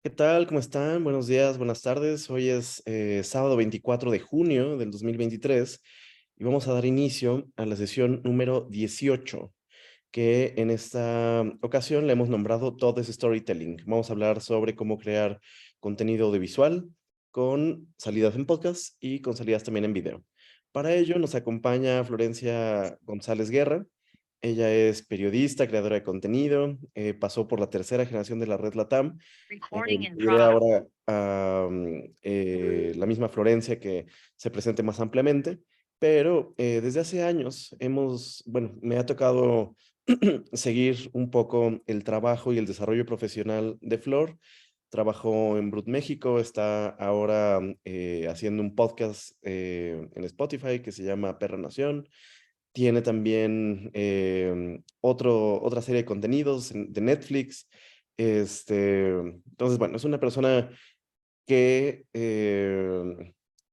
¿Qué tal? ¿Cómo están? Buenos días, buenas tardes. Hoy es sábado 24 de junio del 2023 y vamos a dar inicio a la sesión número 18, que en esta ocasión le hemos nombrado Todo es Storytelling. Vamos a hablar sobre cómo crear contenido audiovisual con salidas en podcast y con salidas también en video. Para ello nos acompaña Florencia González Guerra. Ella es periodista, creadora de contenido, pasó por la tercera generación de la red LATAM. Diré ahora a la misma Florencia que se presente más ampliamente, pero desde hace años bueno, me ha tocado seguir un poco el trabajo y el desarrollo profesional de Flor. Trabajó en Brut México, está ahora haciendo un podcast en Spotify que se llama Perra Nación. Tiene también otra serie de contenidos de Netflix. Entonces, bueno, es una persona que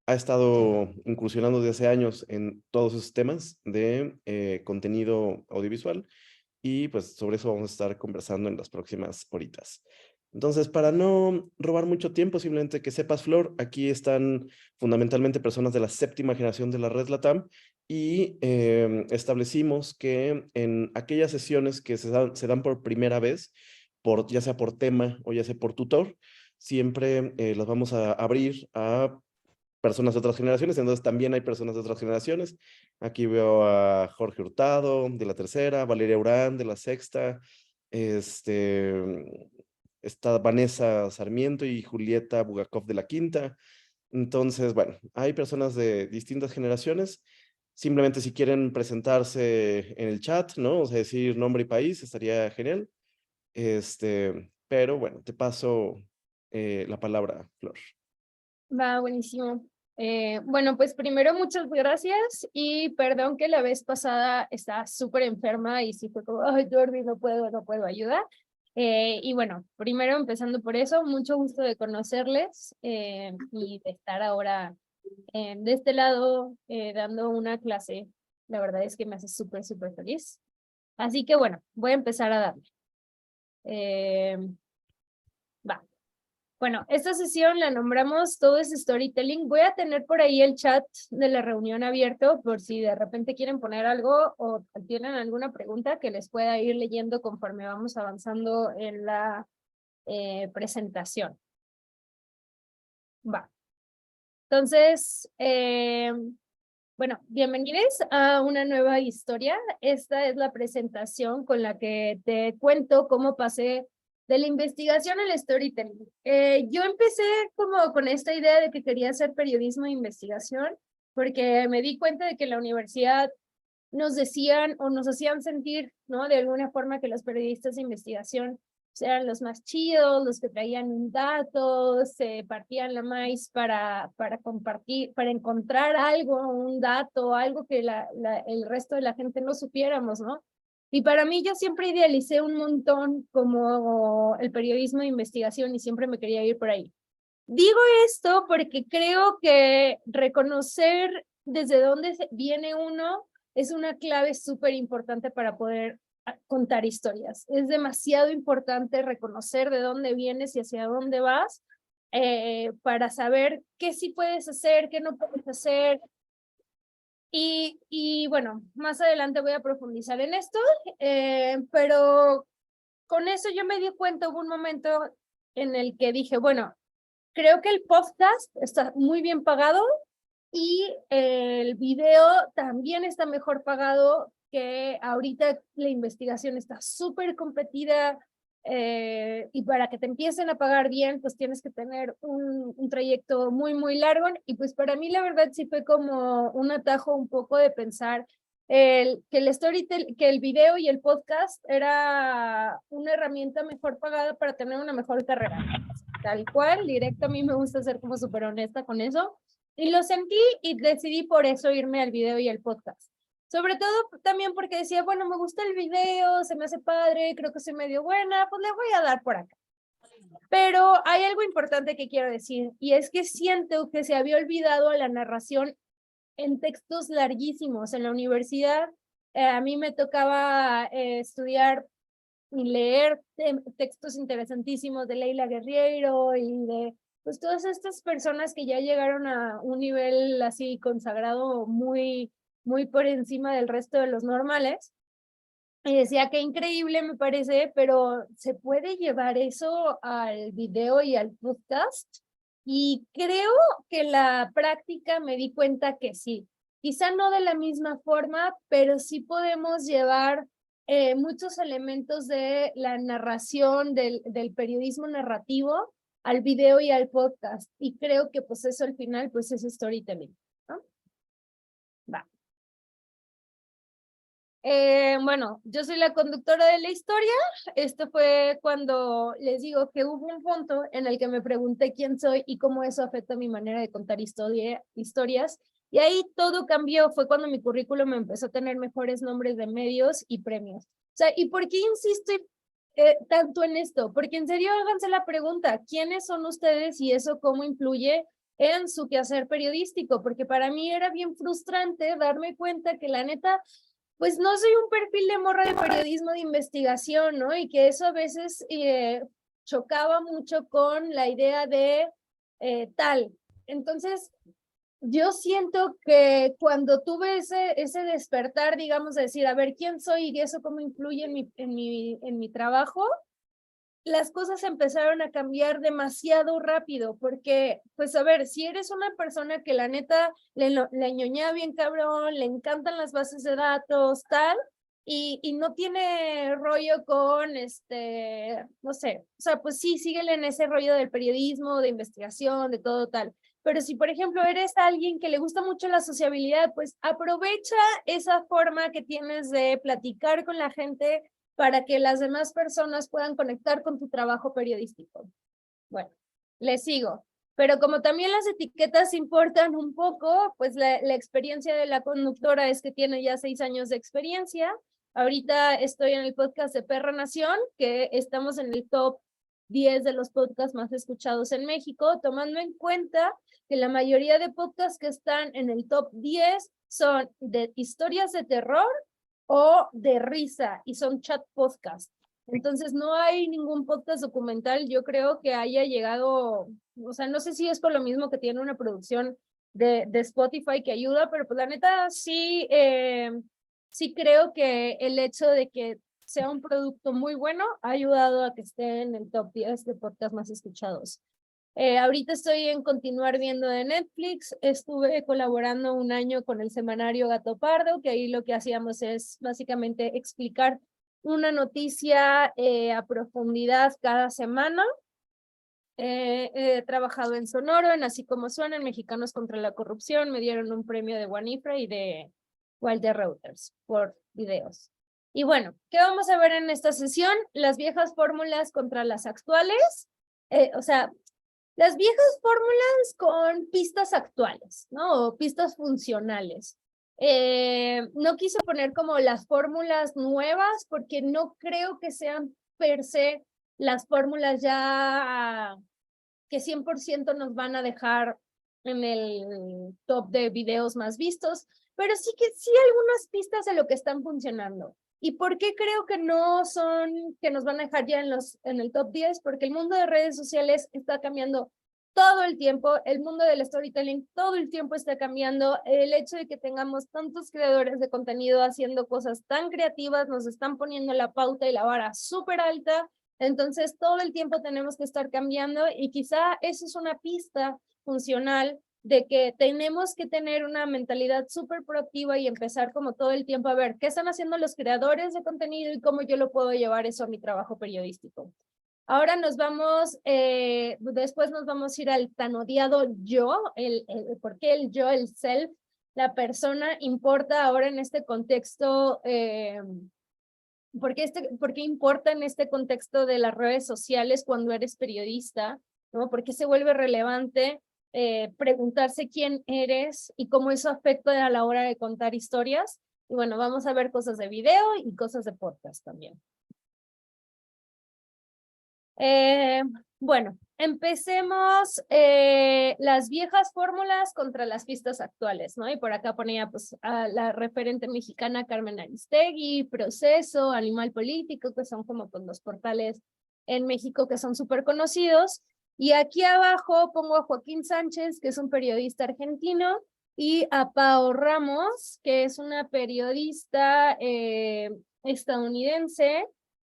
ha estado incursionando desde hace años en todos esos temas de contenido audiovisual y pues sobre eso vamos a estar conversando en las próximas horitas. Entonces, para no robar mucho tiempo, simplemente que sepas, Flor, aquí están fundamentalmente personas de la séptima generación de la red LATAM y establecimos que en aquellas sesiones que se dan por primera vez, ya sea por tema o ya sea por tutor, siempre las vamos a abrir a personas de otras generaciones, entonces también hay personas de otras generaciones. Aquí veo a Jorge Hurtado de la tercera, Valeria Urán de la sexta, este, está Vanessa Sarmiento y Julieta Bugakov de la quinta. Entonces, bueno, hay personas de distintas generaciones. Simplemente si quieren presentarse en el chat, ¿no? O sea, decir nombre y país, estaría genial. Pero bueno, te paso la palabra, Flor. Va, buenísimo. Bueno, pues primero muchas gracias y perdón que la vez pasada estaba súper enferma y sí fue como, ay, Jordi, no puedo ayudar. Y bueno, primero empezando por eso, mucho gusto de conocerles y de estar ahora de este lado dando una clase. La verdad es que me hace súper, súper feliz. Así que bueno, voy a empezar a darle. Eh, Va. Bueno, esta sesión la nombramos Todo es Storytelling. Voy a tener por ahí el chat de la reunión abierto por si de repente quieren poner algo o tienen alguna pregunta que les pueda ir leyendo conforme vamos avanzando en la presentación. Va. Entonces, bueno, bienvenidos a una nueva historia. Esta es la presentación con la que te cuento cómo pasé de la investigación al storytelling. Yo empecé como con esta idea de que quería hacer periodismo de investigación porque me di cuenta de que en la universidad nos decían o nos hacían sentir, ¿no? De alguna forma que los periodistas de investigación eran los más chidos, los que traían un dato, se partían la maíz para compartir, para encontrar algo, un dato, algo que el resto de la gente no supiéramos, ¿no? Y para mí yo siempre idealicé un montón como el periodismo de investigación y siempre me quería ir por ahí. Digo esto porque creo que reconocer desde dónde viene uno es una clave súper importante para poder contar historias. Es demasiado importante reconocer de dónde vienes y hacia dónde vas para saber qué sí puedes hacer, qué no puedes hacer. Y bueno, más adelante voy a profundizar en esto, pero con eso yo me di cuenta, hubo un momento en el que dije, bueno, creo que el podcast está muy bien pagado y el video también está mejor pagado, que ahorita la investigación está súper competida y para que te empiecen a pagar bien, pues tienes que tener un trayecto muy, muy largo. Y pues para mí la verdad sí fue como un atajo un poco de pensar que el video y el podcast era una herramienta mejor pagada para tener una mejor carrera. Tal cual, directo, a mí me gusta ser como súper honesta con eso. Y lo sentí y decidí por eso irme al video y al podcast. Sobre todo también porque decía, bueno, me gusta el video, se me hace padre, creo que soy medio buena, pues le voy a dar por acá. Pero hay algo importante que quiero decir, y es que siento que se había olvidado la narración en textos larguísimos. En la universidad, a mí me tocaba estudiar y leer textos interesantísimos de Leila Guerriero y de pues todas estas personas que ya llegaron a un nivel así consagrado muy por encima del resto de los normales. Y decía que increíble me parece, pero ¿se puede llevar eso al video y al podcast? Y creo que la práctica me di cuenta que sí. Quizá no de la misma forma, pero sí podemos llevar muchos elementos de la narración, del periodismo narrativo al video y al podcast. Y creo que pues eso al final pues es storytelling, ¿no? Va. Bueno, yo soy la conductora de la historia. Esto fue cuando les digo que hubo un punto en el que me pregunté quién soy y cómo eso afecta mi manera de contar historias. Y ahí todo cambió. Fue cuando mi currículum empezó a tener mejores nombres de medios y premios. O sea, ¿y por qué insisto tanto en esto? Porque en serio, háganse la pregunta, ¿quiénes son ustedes y eso cómo influye en su quehacer periodístico? Porque para mí era bien frustrante darme cuenta que la neta pues no soy un perfil de morra de periodismo de investigación, ¿no? Y que eso a veces chocaba mucho con la idea de tal. Entonces, yo siento que cuando tuve ese despertar, digamos, de decir, a ver, ¿quién soy y eso cómo influye en mi trabajo? Las cosas empezaron a cambiar demasiado rápido, porque, pues a ver, si eres una persona que la neta le ñoña bien cabrón, le encantan las bases de datos, tal, y no tiene rollo con, no sé, o sea, pues sí, síguele en ese rollo del periodismo, de investigación, de todo tal. Pero si, por ejemplo, eres alguien que le gusta mucho la sociabilidad, pues aprovecha esa forma que tienes de platicar con la gente para que las demás personas puedan conectar con tu trabajo periodístico. Bueno, le sigo. Pero como también las etiquetas importan un poco, pues la experiencia de la conductora es que tiene ya 6 años de experiencia. Ahorita estoy en el podcast de Perra Nación, que estamos en el top 10 de los podcasts más escuchados en México, tomando en cuenta que la mayoría de podcasts que están en el top 10 son de historias de terror o de risa y son chat podcast. Entonces no hay ningún podcast documental, yo creo que haya llegado, o sea, no sé si es por lo mismo que tiene una producción de Spotify que ayuda, pero pues la neta sí, sí creo que el hecho de que sea un producto muy bueno ha ayudado a que esté en el top 10 de podcast más escuchados. Ahorita estoy en continuar viendo de Netflix. Estuve colaborando un año con el semanario Gato Pardo, que ahí lo que hacíamos es básicamente explicar una noticia a profundidad cada semana. He trabajado en Sonoro, en Así Como Suena, en Mexicanos contra la Corrupción. Me dieron un premio de Wanifra y de Walter Reuters por videos. Y bueno, ¿qué vamos a ver en esta sesión? Las viejas fórmulas contra las actuales. O sea, las viejas fórmulas con pistas actuales, ¿no? O pistas funcionales. No quise poner como las fórmulas nuevas porque no creo que sean per se las fórmulas ya que 100% nos van a dejar en el top de videos más vistos, pero sí que sí algunas pistas de lo que están funcionando. ¿Y por qué creo que no son, que nos van a dejar ya en el top 10? Porque el mundo de redes sociales está cambiando todo el tiempo, el mundo del storytelling todo el tiempo está cambiando, el hecho de que tengamos tantos creadores de contenido haciendo cosas tan creativas nos están poniendo la pauta y la vara súper alta, entonces todo el tiempo tenemos que estar cambiando y quizá eso es una pista funcional de que tenemos que tener una mentalidad súper proactiva y empezar como todo el tiempo a ver qué están haciendo los creadores de contenido y cómo yo lo puedo llevar eso a mi trabajo periodístico. Ahora nos vamos, después nos vamos a ir al tan odiado yo, ¿por qué el yo, el self, la persona importa ahora en este contexto? ¿Por qué importa en este contexto de las redes sociales cuando eres periodista? ¿No? ¿Por qué se vuelve relevante preguntarse quién eres y cómo eso afecta a la hora de contar historias? Y bueno, vamos a ver cosas de video y cosas de podcast también. Bueno, empecemos las viejas fórmulas contra las pistas actuales, ¿no? Y por acá ponía pues a la referente mexicana Carmen Aristegui, Proceso, Animal Político, que son como pues, los portales en México que son súper conocidos. Y aquí abajo pongo a Joaquín Sánchez, que es un periodista argentino, y a Pao Ramos, que es una periodista estadounidense.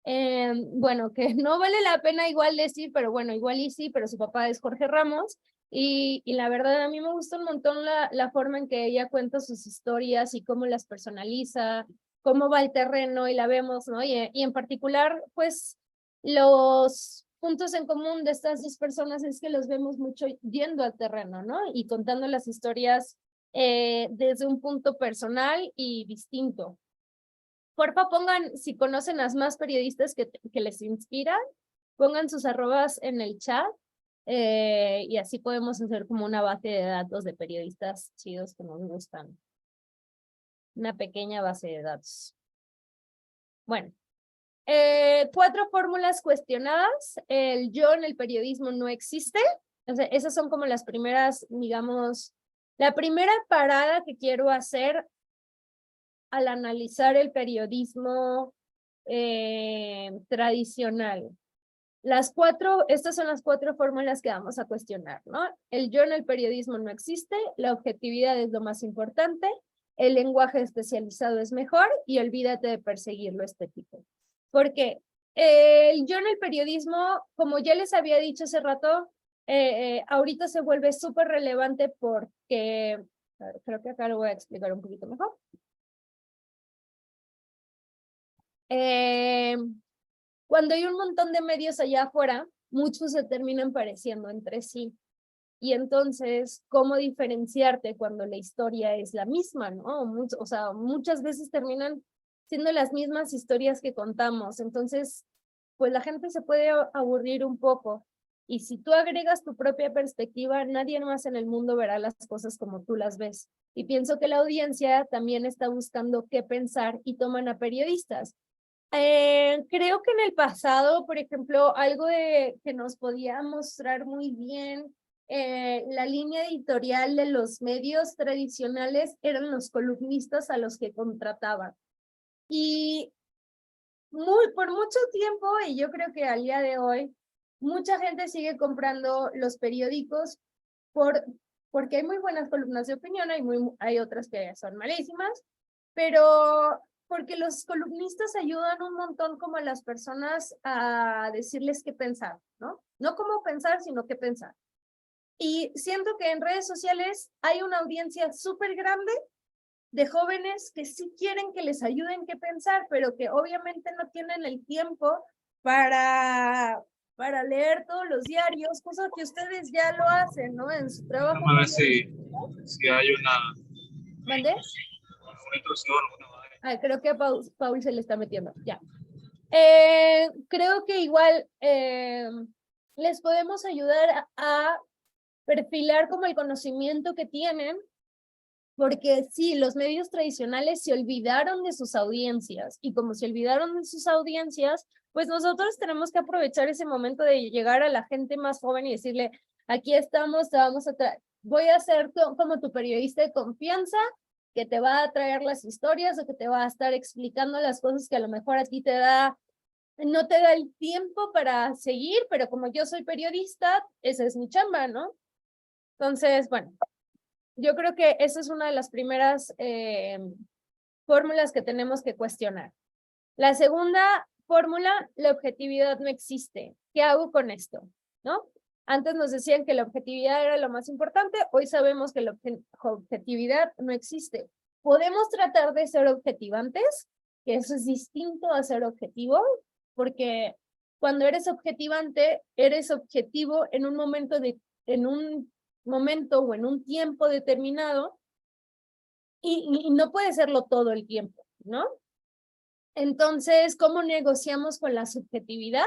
Bueno, que no vale la pena igual decir, pero bueno, igual y sí, pero su papá es Jorge Ramos, y la verdad a mí me gusta un montón la forma en que ella cuenta sus historias y cómo las personaliza, cómo va el terreno y la vemos, ¿no? Y en particular, pues, los puntos en común de estas dos personas es que los vemos mucho yendo al terreno, ¿no? Y contando las historias desde un punto personal y distinto. Porfa, pongan, si conocen a más periodistas que les inspiran, pongan sus arrobas en el chat y así podemos hacer como una base de datos de periodistas chidos que nos gustan. Una pequeña base de datos. Bueno, 4 fórmulas cuestionadas. El yo en el periodismo no existe. O sea, esas son como las primeras, digamos, la primera parada que quiero hacer al analizar el periodismo tradicional. Estas son las 4 fórmulas que vamos a cuestionar, ¿no? El yo en el periodismo no existe, la objetividad es lo más importante, el lenguaje especializado es mejor y olvídate de perseguir lo estético. Porque el yo en el periodismo, como ya les había dicho hace rato, ahorita se vuelve súper relevante porque, creo que acá lo voy a explicar un poquito mejor. Cuando hay un montón de medios allá afuera, muchos se terminan pareciendo entre sí. Y entonces, ¿cómo diferenciarte cuando la historia es la misma, no? O sea, muchas veces terminan siendo las mismas historias que contamos. Entonces, pues la gente se puede aburrir un poco. Y si tú agregas tu propia perspectiva, nadie más en el mundo verá las cosas como tú las ves. Y pienso que la audiencia también está buscando qué pensar y toman a periodistas. Creo que en el pasado, por ejemplo, algo que nos podía mostrar muy bien la línea editorial de los medios tradicionales eran los columnistas a los que contrataban. Y por mucho tiempo, y yo creo que al día de hoy, mucha gente sigue comprando los periódicos porque hay muy buenas columnas de opinión, hay otras que son malísimas, pero porque los columnistas ayudan un montón como a las personas a decirles qué pensar, ¿no? No cómo pensar, sino qué pensar. Y siento que en redes sociales hay una audiencia súper grande de jóvenes que sí quieren que les ayuden qué pensar, pero que obviamente no tienen el tiempo para leer todos los diarios, cosa que ustedes ya lo hacen, ¿no? En su trabajo. Vamos a ver si hay una ¿Mandé? intrusión. Creo que a Paul se le está metiendo, ya. Creo que igual les podemos ayudar a perfilar como el conocimiento que tienen, porque sí, los medios tradicionales se olvidaron de sus audiencias, y como se olvidaron de sus audiencias, pues nosotros tenemos que aprovechar ese momento de llegar a la gente más joven y decirle, aquí estamos, te vamos a voy a ser como tu periodista de confianza, que te va a traer las historias o que te va a estar explicando las cosas que a lo mejor a ti no te da el tiempo para seguir, pero como yo soy periodista, esa es mi chamba, ¿no? Entonces, bueno, yo creo que esa es una de las primeras fórmulas que tenemos que cuestionar. La segunda fórmula, la objetividad no existe. ¿Qué hago con esto? ¿No? Antes nos decían que la objetividad era lo más importante, hoy sabemos que la objetividad no existe. Podemos tratar de ser objetivantes, que eso es distinto a ser objetivo, porque cuando eres objetivante, eres objetivo en un momento o en un tiempo determinado y no puede serlo todo el tiempo, ¿no? Entonces, ¿cómo negociamos con la subjetividad?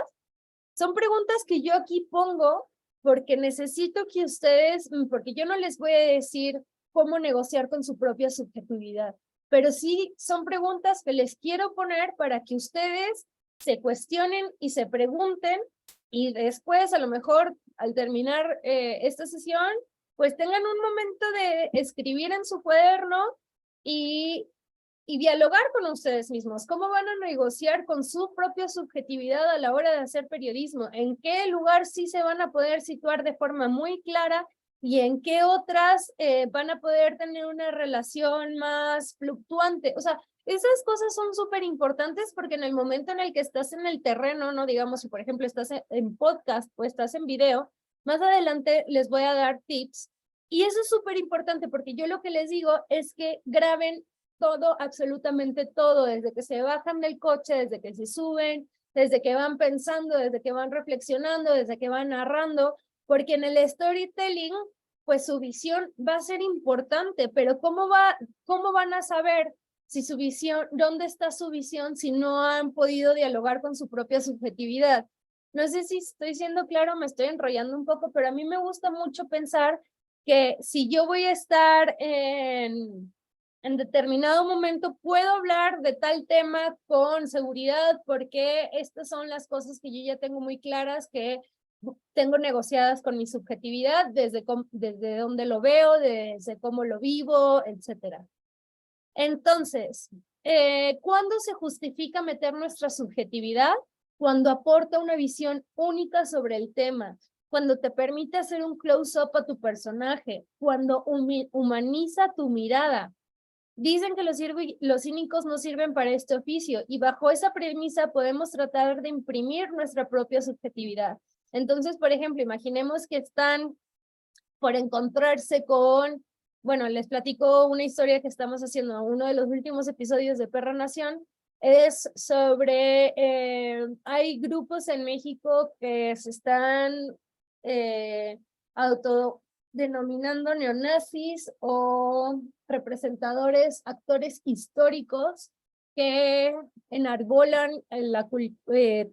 Son preguntas que yo aquí pongo porque necesito que ustedes, porque yo no les voy a decir cómo negociar con su propia subjetividad, pero sí son preguntas que les quiero poner para que ustedes se cuestionen y se pregunten y después a lo mejor al terminar esta sesión, pues tengan un momento de escribir en su cuaderno y dialogar con ustedes mismos. ¿Cómo van a negociar con su propia subjetividad a la hora de hacer periodismo? ¿En qué lugar sí se van a poder situar de forma muy clara y en qué otras van a poder tener una relación más fluctuante? O sea, esas cosas son súper importantes porque en el momento en el que estás en el terreno, no digamos si por ejemplo estás en podcast o estás en video, más adelante les voy a dar tips. Y eso es súper importante porque yo lo que les digo es que graben todo, absolutamente todo, desde que se bajan del coche, desde que se suben, desde que van pensando, desde que van reflexionando, desde que van narrando, porque en el storytelling, pues su visión va a ser importante, pero ¿cómo van a saber si su visión, dónde está su visión si no han podido dialogar con su propia subjetividad? No sé si estoy siendo claro, me estoy enrollando un poco, pero a mí me gusta mucho pensar que si yo voy a estar en determinado momento puedo hablar de tal tema con seguridad porque estas son las cosas que yo ya tengo muy claras, que tengo negociadas con mi subjetividad, desde dónde lo veo, desde cómo lo vivo, etcétera. Entonces, ¿cuándo se justifica meter nuestra subjetividad? Cuando aporta una visión única sobre el tema, cuando te permite hacer un close-up a tu personaje, cuando humaniza tu mirada. Dicen que los cínicos no sirven para este oficio y bajo esa premisa podemos tratar de imprimir nuestra propia subjetividad. Entonces, por ejemplo, imaginemos que están por encontrarse con, bueno, les platico una historia que estamos haciendo, uno de los últimos episodios de Perra Nación, es sobre, hay grupos en México que se están autodenominando neonazis o representadores, actores históricos que enarbolan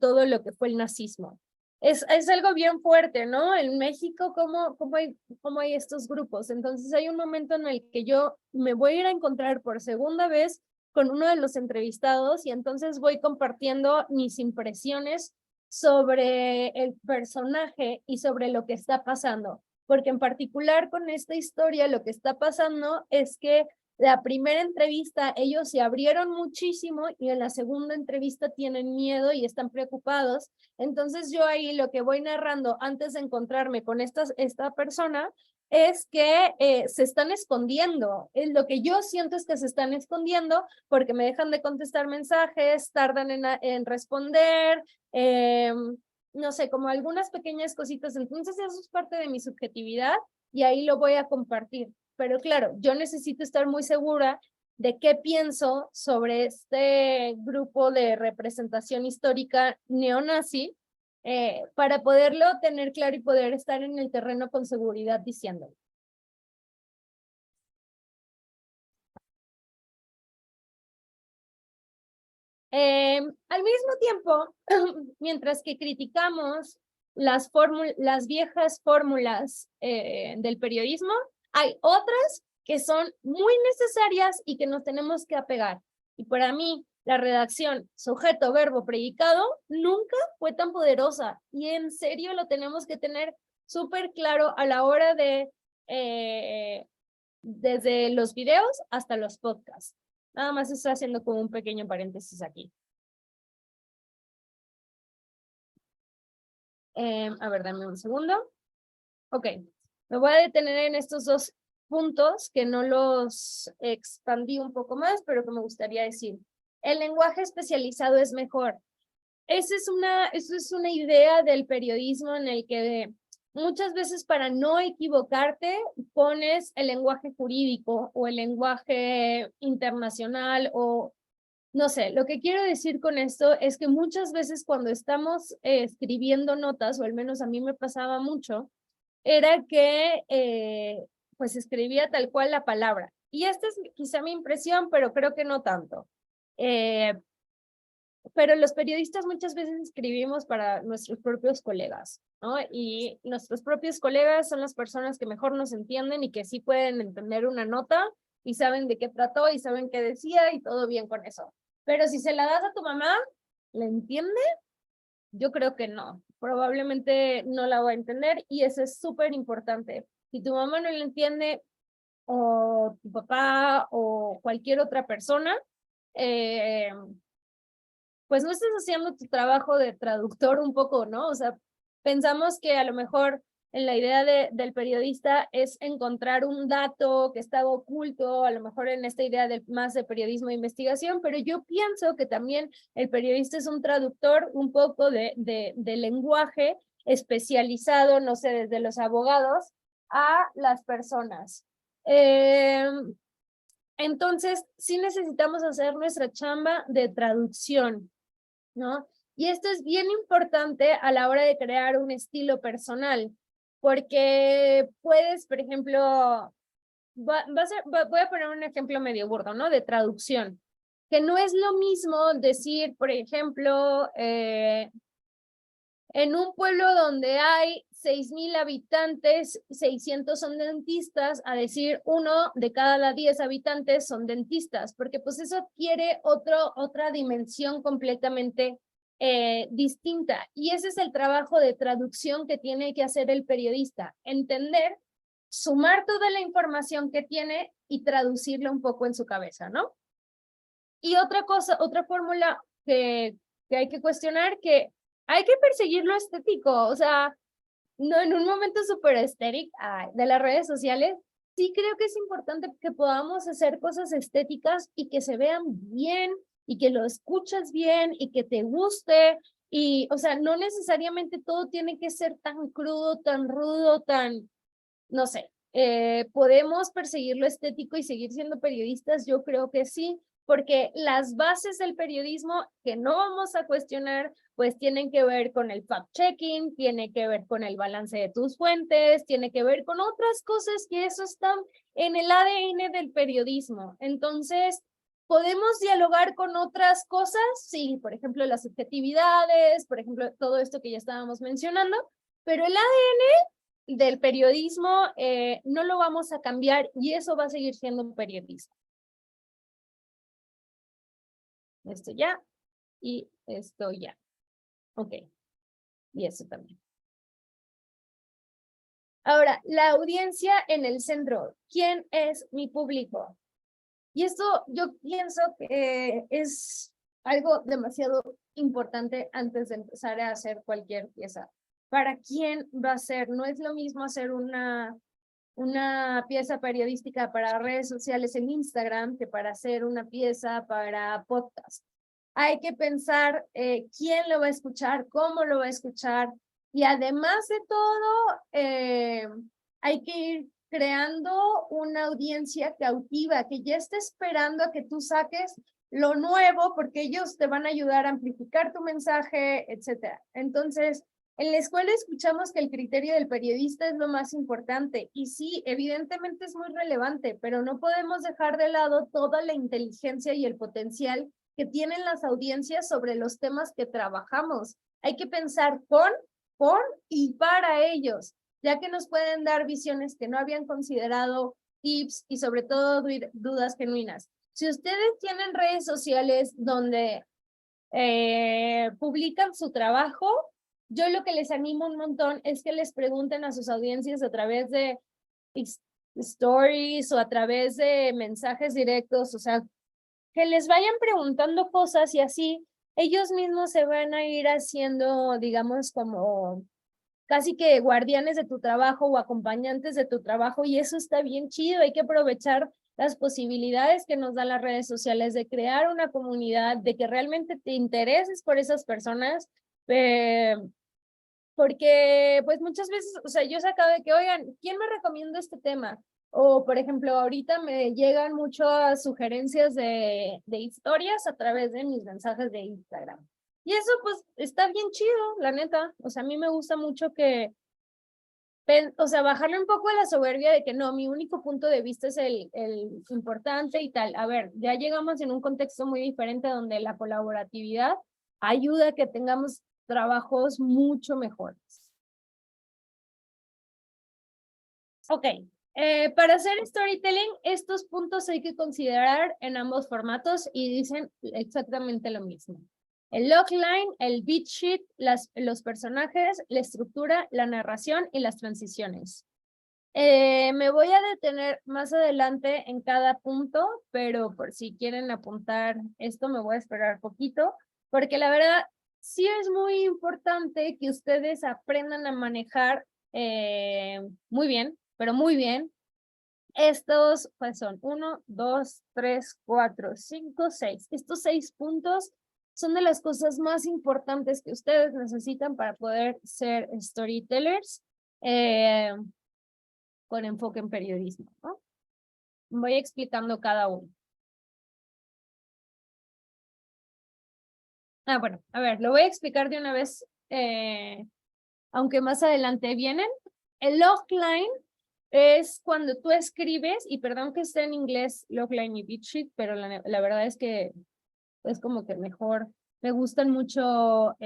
todo lo que fue el nazismo. Es algo bien fuerte, ¿no? En México, ¿cómo hay estos grupos? Entonces hay un momento en el que yo me voy a ir a encontrar por segunda vez con uno de los entrevistados y entonces voy compartiendo mis impresiones sobre el personaje y sobre lo que está pasando. Porque en particular con esta historia lo que está pasando es que la primera entrevista ellos se abrieron muchísimo y en la segunda entrevista tienen miedo y están preocupados. Entonces yo ahí lo que voy narrando antes de encontrarme con esta persona es que se están escondiendo. Lo que yo siento es que se están escondiendo porque me dejan de contestar mensajes, tardan en responder, no sé, como algunas pequeñas cositas. Entonces eso es parte de mi subjetividad y ahí lo voy a compartir. Pero claro, yo necesito estar muy segura de qué pienso sobre este grupo de representación histórica neonazi para poderlo tener claro y poder estar en el terreno con seguridad diciéndolo. Al mismo tiempo, mientras que criticamos las viejas fórmulas del periodismo, hay otras que son muy necesarias y que nos tenemos que apegar. Y para mí, la redacción sujeto, verbo, predicado nunca fue tan poderosa y en serio lo tenemos que tener súper claro a la hora de desde los videos hasta los podcasts. Nada más estoy haciendo como un pequeño paréntesis aquí. A ver, dame un segundo. Ok, me voy a detener en estos dos puntos que no los expandí un poco más, pero que me gustaría decir. El lenguaje especializado es mejor. Esa es una idea del periodismo en el que muchas veces para no equivocarte pones el lenguaje jurídico o el lenguaje internacional o no sé, lo que quiero decir con esto es que muchas veces cuando estamos escribiendo notas, o al menos a mí me pasaba mucho, era que pues escribía tal cual la palabra. Y esta es quizá mi impresión, pero creo que no tanto. Pero los periodistas muchas veces escribimos para nuestros propios colegas, ¿no? Y nuestros propios colegas son las personas que mejor nos entienden y que sí pueden entender una nota y saben de qué trató y saben qué decía y todo bien con eso. Pero si se la das a tu mamá, ¿la entiende? Yo creo que no, probablemente no la va a entender y eso es súper importante. Si tu mamá no lo entiende, o tu papá, o cualquier otra persona, pues no estás haciendo tu trabajo de traductor un poco, ¿no? O sea, pensamos que a lo mejor en la idea del periodista es encontrar un dato que estaba oculto, a lo mejor en esta idea más de periodismo de investigación, pero yo pienso que también el periodista es un traductor un poco de lenguaje especializado, no sé, desde los abogados a las personas. Entonces, sí necesitamos hacer nuestra chamba de traducción, ¿no? Y esto es bien importante a la hora de crear un estilo personal, porque puedes, por ejemplo, voy a poner un ejemplo medio burdo, ¿no? De traducción, que no es lo mismo decir, por ejemplo, en un pueblo donde hay 6,000 habitantes, 600 son dentistas, a decir 1 de cada 10 habitantes son dentistas, porque pues eso adquiere otra dimensión completamente distinta. Y ese es el trabajo de traducción que tiene que hacer el periodista, entender, sumar toda la información que tiene y traducirla un poco en su cabeza, ¿no? Y otra cosa, otra fórmula que hay que cuestionar, que hay que perseguir lo estético, o sea, no en un momento súper estéril de las redes sociales, sí creo que es importante que podamos hacer cosas estéticas y que se vean bien y que lo escuches bien y que te guste y, o sea, no necesariamente todo tiene que ser tan crudo, tan rudo, tan, no sé, ¿podemos perseguir lo estético y seguir siendo periodistas? Yo creo que sí, porque las bases del periodismo que no vamos a cuestionar, pues tienen que ver con el fact-checking, tiene que ver con el balance de tus fuentes, tiene que ver con otras cosas que eso están en el ADN del periodismo. Entonces, ¿podemos dialogar con otras cosas? Sí, por ejemplo, las subjetividades, por ejemplo, todo esto que ya estábamos mencionando, pero el ADN del periodismo no lo vamos a cambiar y eso va a seguir siendo periodismo. Esto ya y esto ya. Ok, y eso también. Ahora, la audiencia en el centro. ¿Quién es mi público? Y esto yo pienso que es algo demasiado importante antes de empezar a hacer cualquier pieza. ¿Para quién va a ser? No es lo mismo hacer una pieza periodística para redes sociales en Instagram que para hacer una pieza para podcast. Hay que pensar quién lo va a escuchar, cómo lo va a escuchar y además de todo, hay que ir creando una audiencia cautiva que ya esté esperando a que tú saques lo nuevo porque ellos te van a ayudar a amplificar tu mensaje, etcétera. Entonces, en la escuela escuchamos que el criterio del periodista es lo más importante y sí, evidentemente es muy relevante, pero no podemos dejar de lado toda la inteligencia y el potencial que tienen las audiencias sobre los temas que trabajamos. Hay que pensar con y para ellos, ya que nos pueden dar visiones que no habían considerado, tips y sobre todo dudas genuinas. Si ustedes tienen redes sociales donde publican su trabajo, yo lo que les animo un montón es que les pregunten a sus audiencias a través de stories o a través de mensajes directos, o sea, que les vayan preguntando cosas y así ellos mismos se van a ir haciendo, digamos, como casi que guardianes de tu trabajo o acompañantes de tu trabajo y eso está bien chido, hay que aprovechar las posibilidades que nos dan las redes sociales de crear una comunidad, de que realmente te intereses por esas personas, porque pues muchas veces, o sea, yo he sacado de que, oigan, ¿quién me recomienda este tema? O, por ejemplo, ahorita me llegan muchas sugerencias de historias a través de mis mensajes de Instagram. Y eso, pues, está bien chido, la neta. O sea, a mí me gusta mucho que, o sea, bajarle un poco a la soberbia de que no, mi único punto de vista es el importante y tal. A ver, ya llegamos en un contexto muy diferente donde la colaboratividad ayuda a que tengamos trabajos mucho mejores. Ok, para hacer storytelling, estos puntos hay que considerar en ambos formatos y dicen exactamente lo mismo. El logline, el beat sheet, los personajes, la estructura, la narración y las transiciones. Me voy a detener más adelante en cada punto, pero por si quieren apuntar esto me voy a esperar poquito, porque la verdad sí es muy importante que ustedes aprendan a manejar muy bien, pero muy bien. Estos pues son 1, 2, 3, 4, 5, 6. Estos 6 puntos son de las cosas más importantes que ustedes necesitan para poder ser storytellers con enfoque en periodismo, ¿no? Voy explicando cada uno. Bueno, a ver, lo voy a explicar de una vez, aunque más adelante vienen. El logline es cuando tú escribes, y perdón que esté en inglés logline y beat sheet, pero la verdad es que es como que mejor, me gustan mucho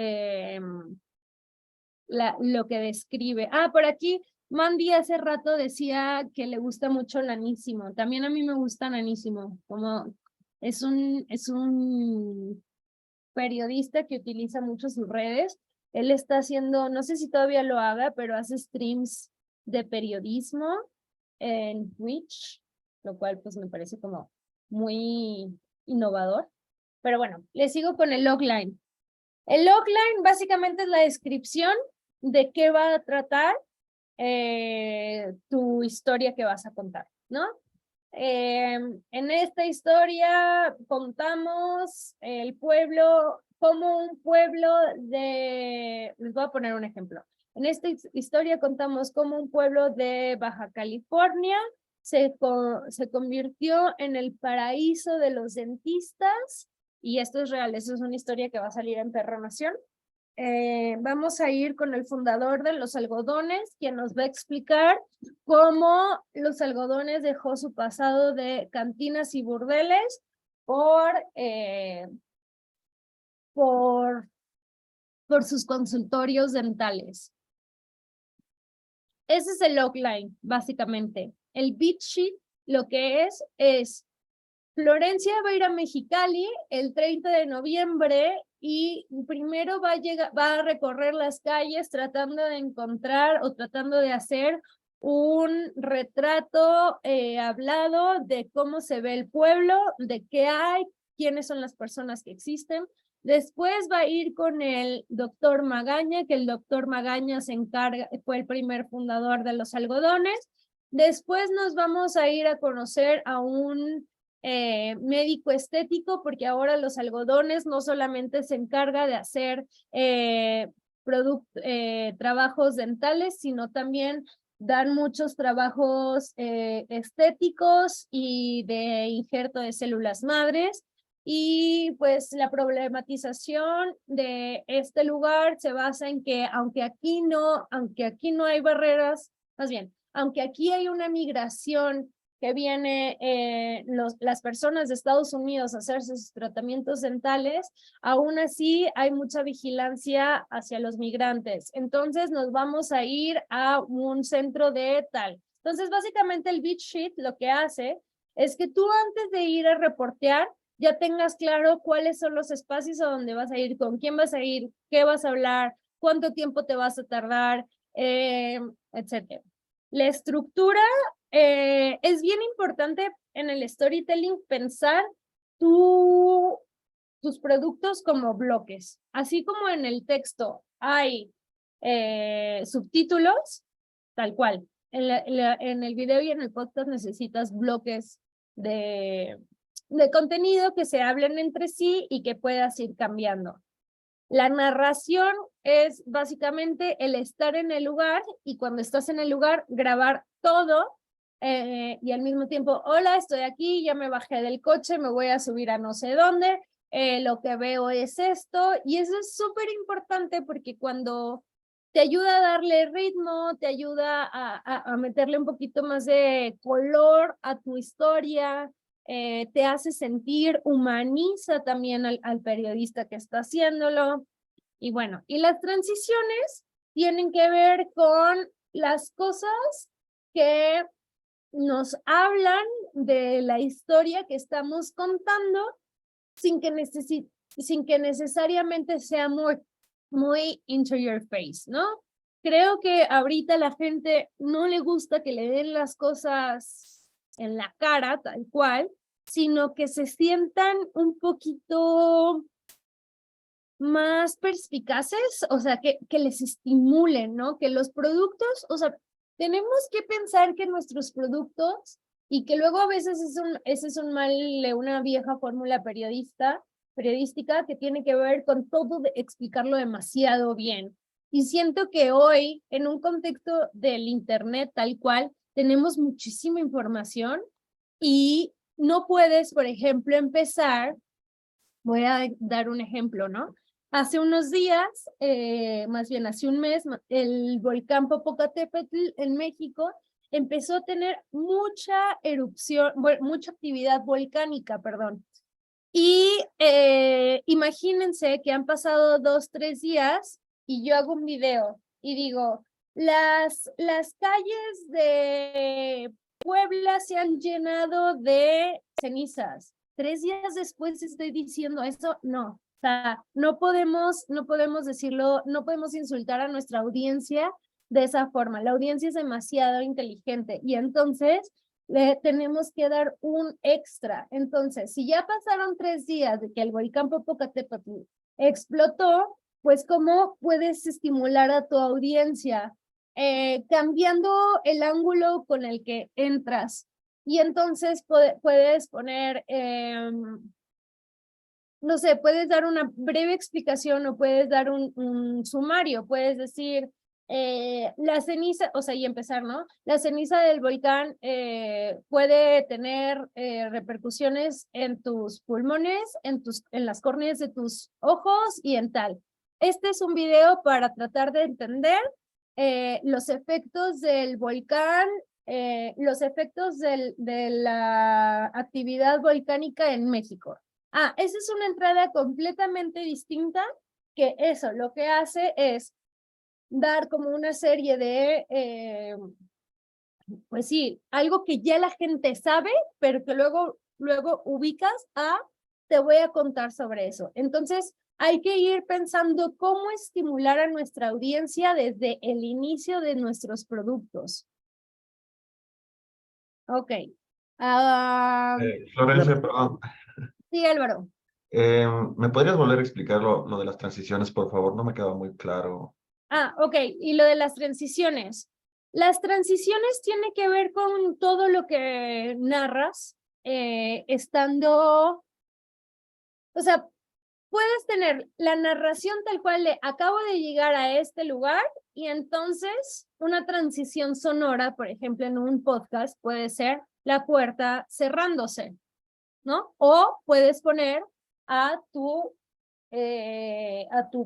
lo que describe. Por aquí Mandy hace rato decía que le gusta mucho Nanísimo. También a mí me gusta Nanísimo, como es un periodista que utiliza mucho sus redes. Él está haciendo, no sé si todavía lo haga, pero hace streams de periodismo en Twitch, lo cual pues me parece como muy innovador. Pero bueno, le sigo con el logline. El logline básicamente es la descripción de qué va a tratar tu historia que vas a contar, ¿no? En esta historia contamos el pueblo como un pueblo de... Les voy a poner un ejemplo. En esta historia contamos cómo un pueblo de Baja California se convirtió en el paraíso de los dentistas, y esto es real, eso es una historia que va a salir en Perro Nación. Vamos a ir con el fundador de los algodones, quien nos va a explicar cómo los algodones dejó su pasado de cantinas y burdeles por sus consultorios dentales. Ese es el logline, básicamente. El beat sheet lo que es Florencia va a ir a Mexicali el 30 de noviembre y primero va a recorrer las calles tratando de encontrar o tratando de hacer un retrato hablado de cómo se ve el pueblo, de qué hay, quiénes son las personas que existen. Después va a ir con el doctor Magaña, que el doctor Magaña fue el primer fundador de los algodones. Después nos vamos a ir a conocer a un médico estético, porque ahora los algodones no solamente se encarga de hacer trabajos dentales, sino también dan muchos trabajos estéticos y de injerto de células madres. Y pues la problematización de este lugar se basa en que aunque aquí no hay barreras, más bien, aunque aquí hay una migración que viene las personas de Estados Unidos a hacerse sus tratamientos dentales, aún así hay mucha vigilancia hacia los migrantes. Entonces nos vamos a ir a un centro de tal. Entonces básicamente el beat sheet lo que hace es que tú antes de ir a reportear ya tengas claro cuáles son los espacios a donde vas a ir, con quién vas a ir, qué vas a hablar, cuánto tiempo te vas a tardar, etcétera. La estructura es bien importante en el storytelling pensar tus productos como bloques. Así como en el texto hay subtítulos, tal cual. En el video y en el podcast necesitas bloques de contenido que se hablen entre sí y que puedas ir cambiando. La narración es básicamente el estar en el lugar y cuando estás en el lugar grabar todo y al mismo tiempo, hola, estoy aquí, ya me bajé del coche, me voy a subir a no sé dónde, lo que veo es esto, y eso es súper importante porque cuando te ayuda a darle ritmo, te ayuda a meterle un poquito más de color a tu historia, te hace sentir, humaniza también al periodista que está haciéndolo. Y bueno, y las transiciones tienen que ver con las cosas que nos hablan de la historia que estamos contando sin sin que necesariamente sea muy into your face, ¿no? Creo que ahorita la gente no le gusta que le den las cosas en la cara, tal cual, sino que se sientan un poquito más perspicaces, o sea, que les estimulen, ¿no? Que los productos, o sea, tenemos que pensar que nuestros productos, y que luego a veces ese es un mal de una vieja fórmula periodística que tiene que ver con todo de explicarlo demasiado bien. Y siento que hoy, en un contexto del internet tal cual, tenemos muchísima información y no puedes, por ejemplo, empezar, voy a dar un ejemplo, ¿no? Hace unos días, más bien hace un mes, el volcán Popocatépetl en México empezó a tener mucha erupción, mucha actividad volcánica, perdón. Y imagínense que han pasado 2, 3 días y yo hago un video y digo, las calles de Puebla se han llenado de cenizas. 3 días después estoy diciendo eso, no. O sea, no podemos decirlo, no podemos insultar a nuestra audiencia de esa forma. La audiencia es demasiado inteligente y entonces le tenemos que dar un extra. Entonces, si ya pasaron 3 días de que el volcán Popocatépetl explotó, pues ¿cómo puedes estimular a tu audiencia? Cambiando el ángulo con el que entras. Y entonces puedes poner, no sé, puedes dar una breve explicación o puedes dar un sumario, puedes decir, la ceniza, o sea, y empezar, ¿no? La ceniza del volcán puede tener repercusiones en tus pulmones, en las córneas de tus ojos y en tal. Este es un video para tratar de entender los efectos del volcán, los efectos de la actividad volcánica en México. Esa es una entrada completamente distinta, que eso lo que hace es dar como una serie de, pues sí, algo que ya la gente sabe, pero que luego ubicas te voy a contar sobre eso. Entonces, hay que ir pensando cómo estimular a nuestra audiencia desde el inicio de nuestros productos. Ok. Florencia, perdón. Sí, Álvaro. ¿Me podrías volver a explicar lo de las transiciones, por favor? No me quedaba muy claro. Ok. Y lo de las transiciones. Las transiciones tienen que ver con todo lo que narras, estando, o sea, puedes tener la narración tal cual de acabo de llegar a este lugar y entonces una transición sonora, por ejemplo, en un podcast puede ser la puerta cerrándose, ¿no? O puedes poner a tu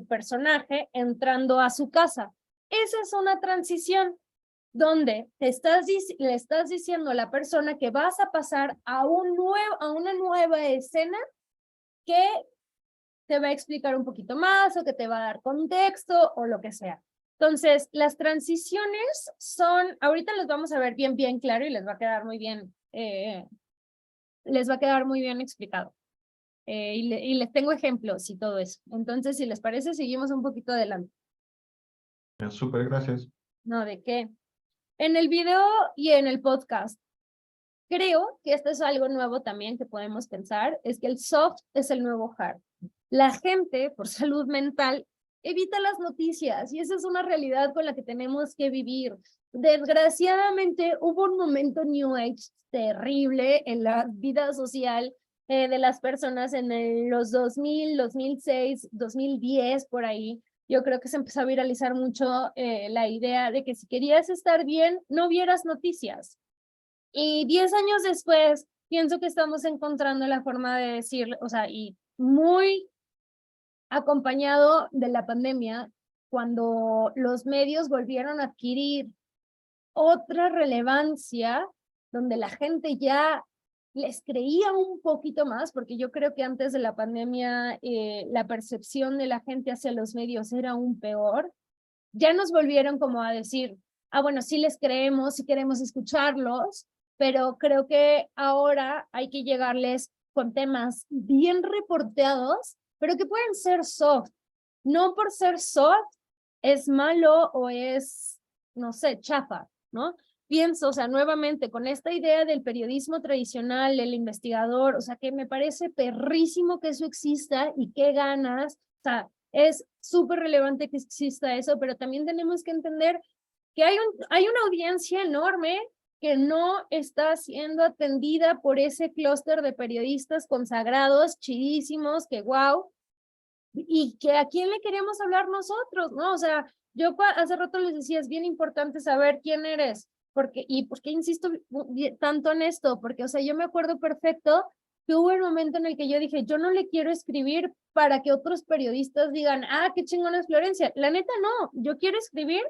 personaje entrando a su casa. Esa es una transición donde le estás diciendo a la persona que vas a pasar a una nueva escena que te va a explicar un poquito más o que te va a dar contexto o lo que sea. Entonces, las transiciones son, ahorita los vamos a ver bien claro y les va a quedar muy bien, explicado. Y les tengo ejemplos y todo eso. Entonces, si les parece, seguimos un poquito adelante. Súper, gracias. No, ¿de qué? En el video y en el podcast, creo que esto es algo nuevo también que podemos pensar, es que el soft es el nuevo hard. La gente, por salud mental, evita las noticias y esa es una realidad con la que tenemos que vivir. Desgraciadamente, hubo un momento New Age terrible en la vida social de las personas en los 2000, 2006, 2010, por ahí. Yo creo que se empezó a viralizar mucho la idea de que si querías estar bien, no vieras noticias. Y 10 años después, pienso que estamos encontrando la forma de decir, o sea, y muy acompañado de la pandemia, cuando los medios volvieron a adquirir otra relevancia, donde la gente ya les creía un poquito más, porque yo creo que antes de la pandemia la percepción de la gente hacia los medios era aún peor. Ya nos volvieron como a decir, bueno, sí les creemos, sí queremos escucharlos, pero creo que ahora hay que llegarles con temas bien reporteados pero que pueden ser soft. No por ser soft es malo o es, no sé, chafa, ¿no? Pienso, o sea, nuevamente con esta idea del periodismo tradicional, del investigador, o sea, que me parece perrísimo que eso exista y qué ganas, o sea, es súper relevante que exista eso, pero también tenemos que entender que hay una audiencia enorme que no está siendo atendida por ese clúster de periodistas consagrados, chidísimos, que wow, y que a quién le queremos hablar nosotros, ¿no? O sea, yo hace rato les decía, es bien importante saber quién eres, porque, y por qué insisto tanto en esto, porque, o sea, yo me acuerdo perfecto que hubo un momento en el que yo dije, yo no le quiero escribir para que otros periodistas digan, ah, qué chingón es Florencia. La neta no, yo quiero escribir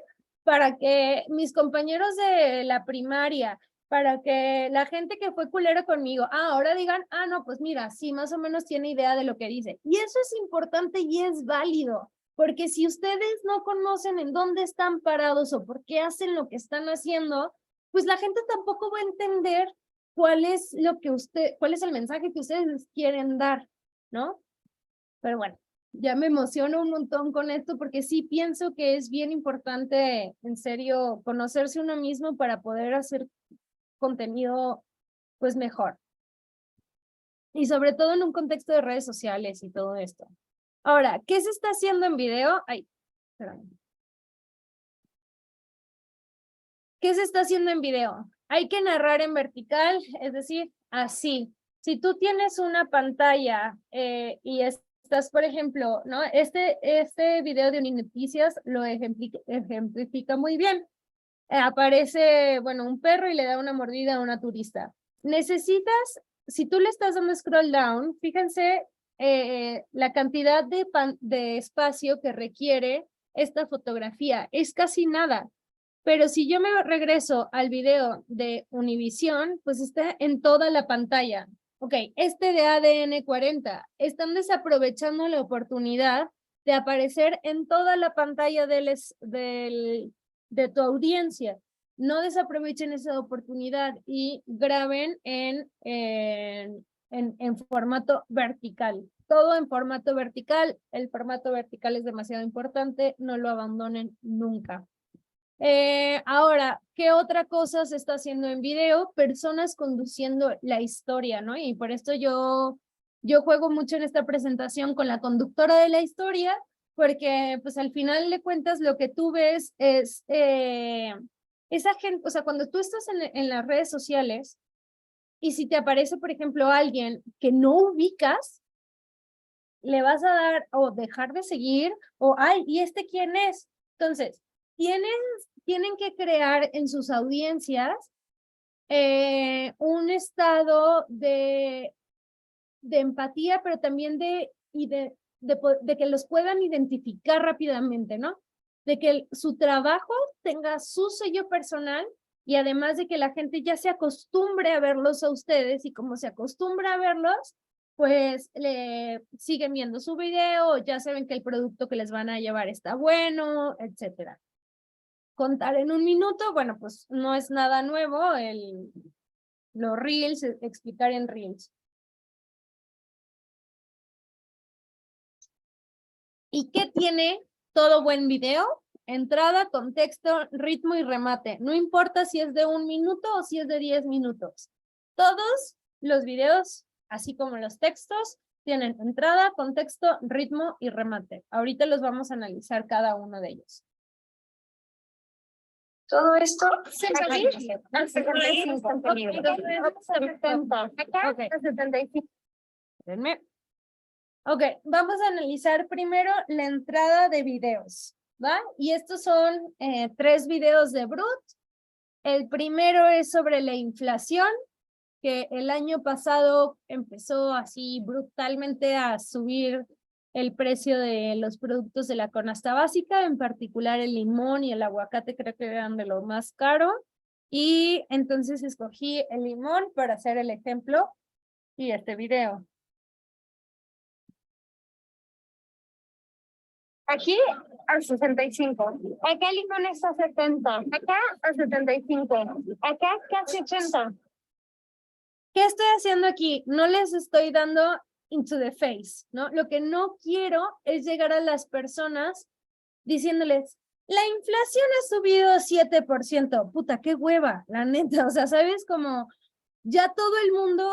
para que mis compañeros de la primaria, para que la gente que fue culera conmigo, ahora digan, no, pues mira, sí, más o menos tiene idea de lo que dice. Y eso es importante y es válido, porque si ustedes no conocen en dónde están parados o por qué hacen lo que están haciendo, pues la gente tampoco va a entender cuál es el mensaje que ustedes quieren dar, ¿no? Pero bueno, ya me emociono un montón con esto porque sí pienso que es bien importante, en serio, conocerse uno mismo para poder hacer contenido pues mejor. Y sobre todo en un contexto de redes sociales y todo esto. Ahora, ¿qué se está haciendo en video? Ay, espérame. ¿Qué se está haciendo en video? Hay que narrar en vertical, es decir, así. Si tú tienes una pantalla y estás, por ejemplo, ¿no? Este video de Uninoticias lo ejemplifica muy bien. Aparece, bueno, un perro y le da una mordida a una turista. Necesitas, si tú le estás dando scroll down, fíjense la cantidad de espacio que requiere esta fotografía. Es casi nada. Pero si yo me regreso al video de Univision, pues está en toda la pantalla. Ok, este de ADN 40, están desaprovechando la oportunidad de aparecer en toda la pantalla de tu audiencia. No desaprovechen esa oportunidad y graben en formato vertical. Todo en formato vertical. El formato vertical es demasiado importante. No lo abandonen nunca. Ahora, ¿qué otra cosa se está haciendo en video? Personas conduciendo la historia, ¿no? Y por esto yo juego mucho en esta presentación con la conductora de la historia, porque pues al final de cuentas lo que tú ves es esa gente, o sea, cuando tú estás en las redes sociales y si te aparece, por ejemplo, alguien que no ubicas, le vas a dar o dejar de seguir o, ay, ¿y este quién es? Entonces, tienen que crear en sus audiencias un estado de empatía, pero también de que los puedan identificar rápidamente, ¿no? De que su trabajo tenga su sello personal y además de que la gente ya se acostumbre a verlos a ustedes y como se acostumbra a verlos, pues le siguen viendo su video, ya saben que el producto que les van a llevar está bueno, etcétera. Contar en un minuto, bueno, pues no es nada nuevo, los reels, explicar en reels. ¿Y qué tiene todo buen video? Entrada, contexto, ritmo y remate. No importa si es de 1 minuto o si es de 10 minutos. Todos los videos, así como los textos, tienen entrada, contexto, ritmo y remate. Ahorita los vamos a analizar cada uno de ellos. Todo esto se a 75. Acá a 75. Espérenme. Ok, vamos a analizar primero la entrada de videos, ¿va? Y estos son 3 videos de Brut. El primero es sobre la inflación, que el año pasado empezó así brutalmente a subir el precio de los productos de la canasta básica, en particular el limón y el aguacate creo que eran de lo más caro. Y entonces escogí el limón para hacer el ejemplo y este video. Aquí a 65. Acá el limón está a 70. Acá a 75. Acá casi 80. ¿Qué estoy haciendo aquí? No les estoy dando into the face, ¿no? Lo que no quiero es llegar a las personas diciéndoles, la inflación ha subido 7%, puta, qué hueva, la neta, o sea, ¿sabes? Como ya todo el mundo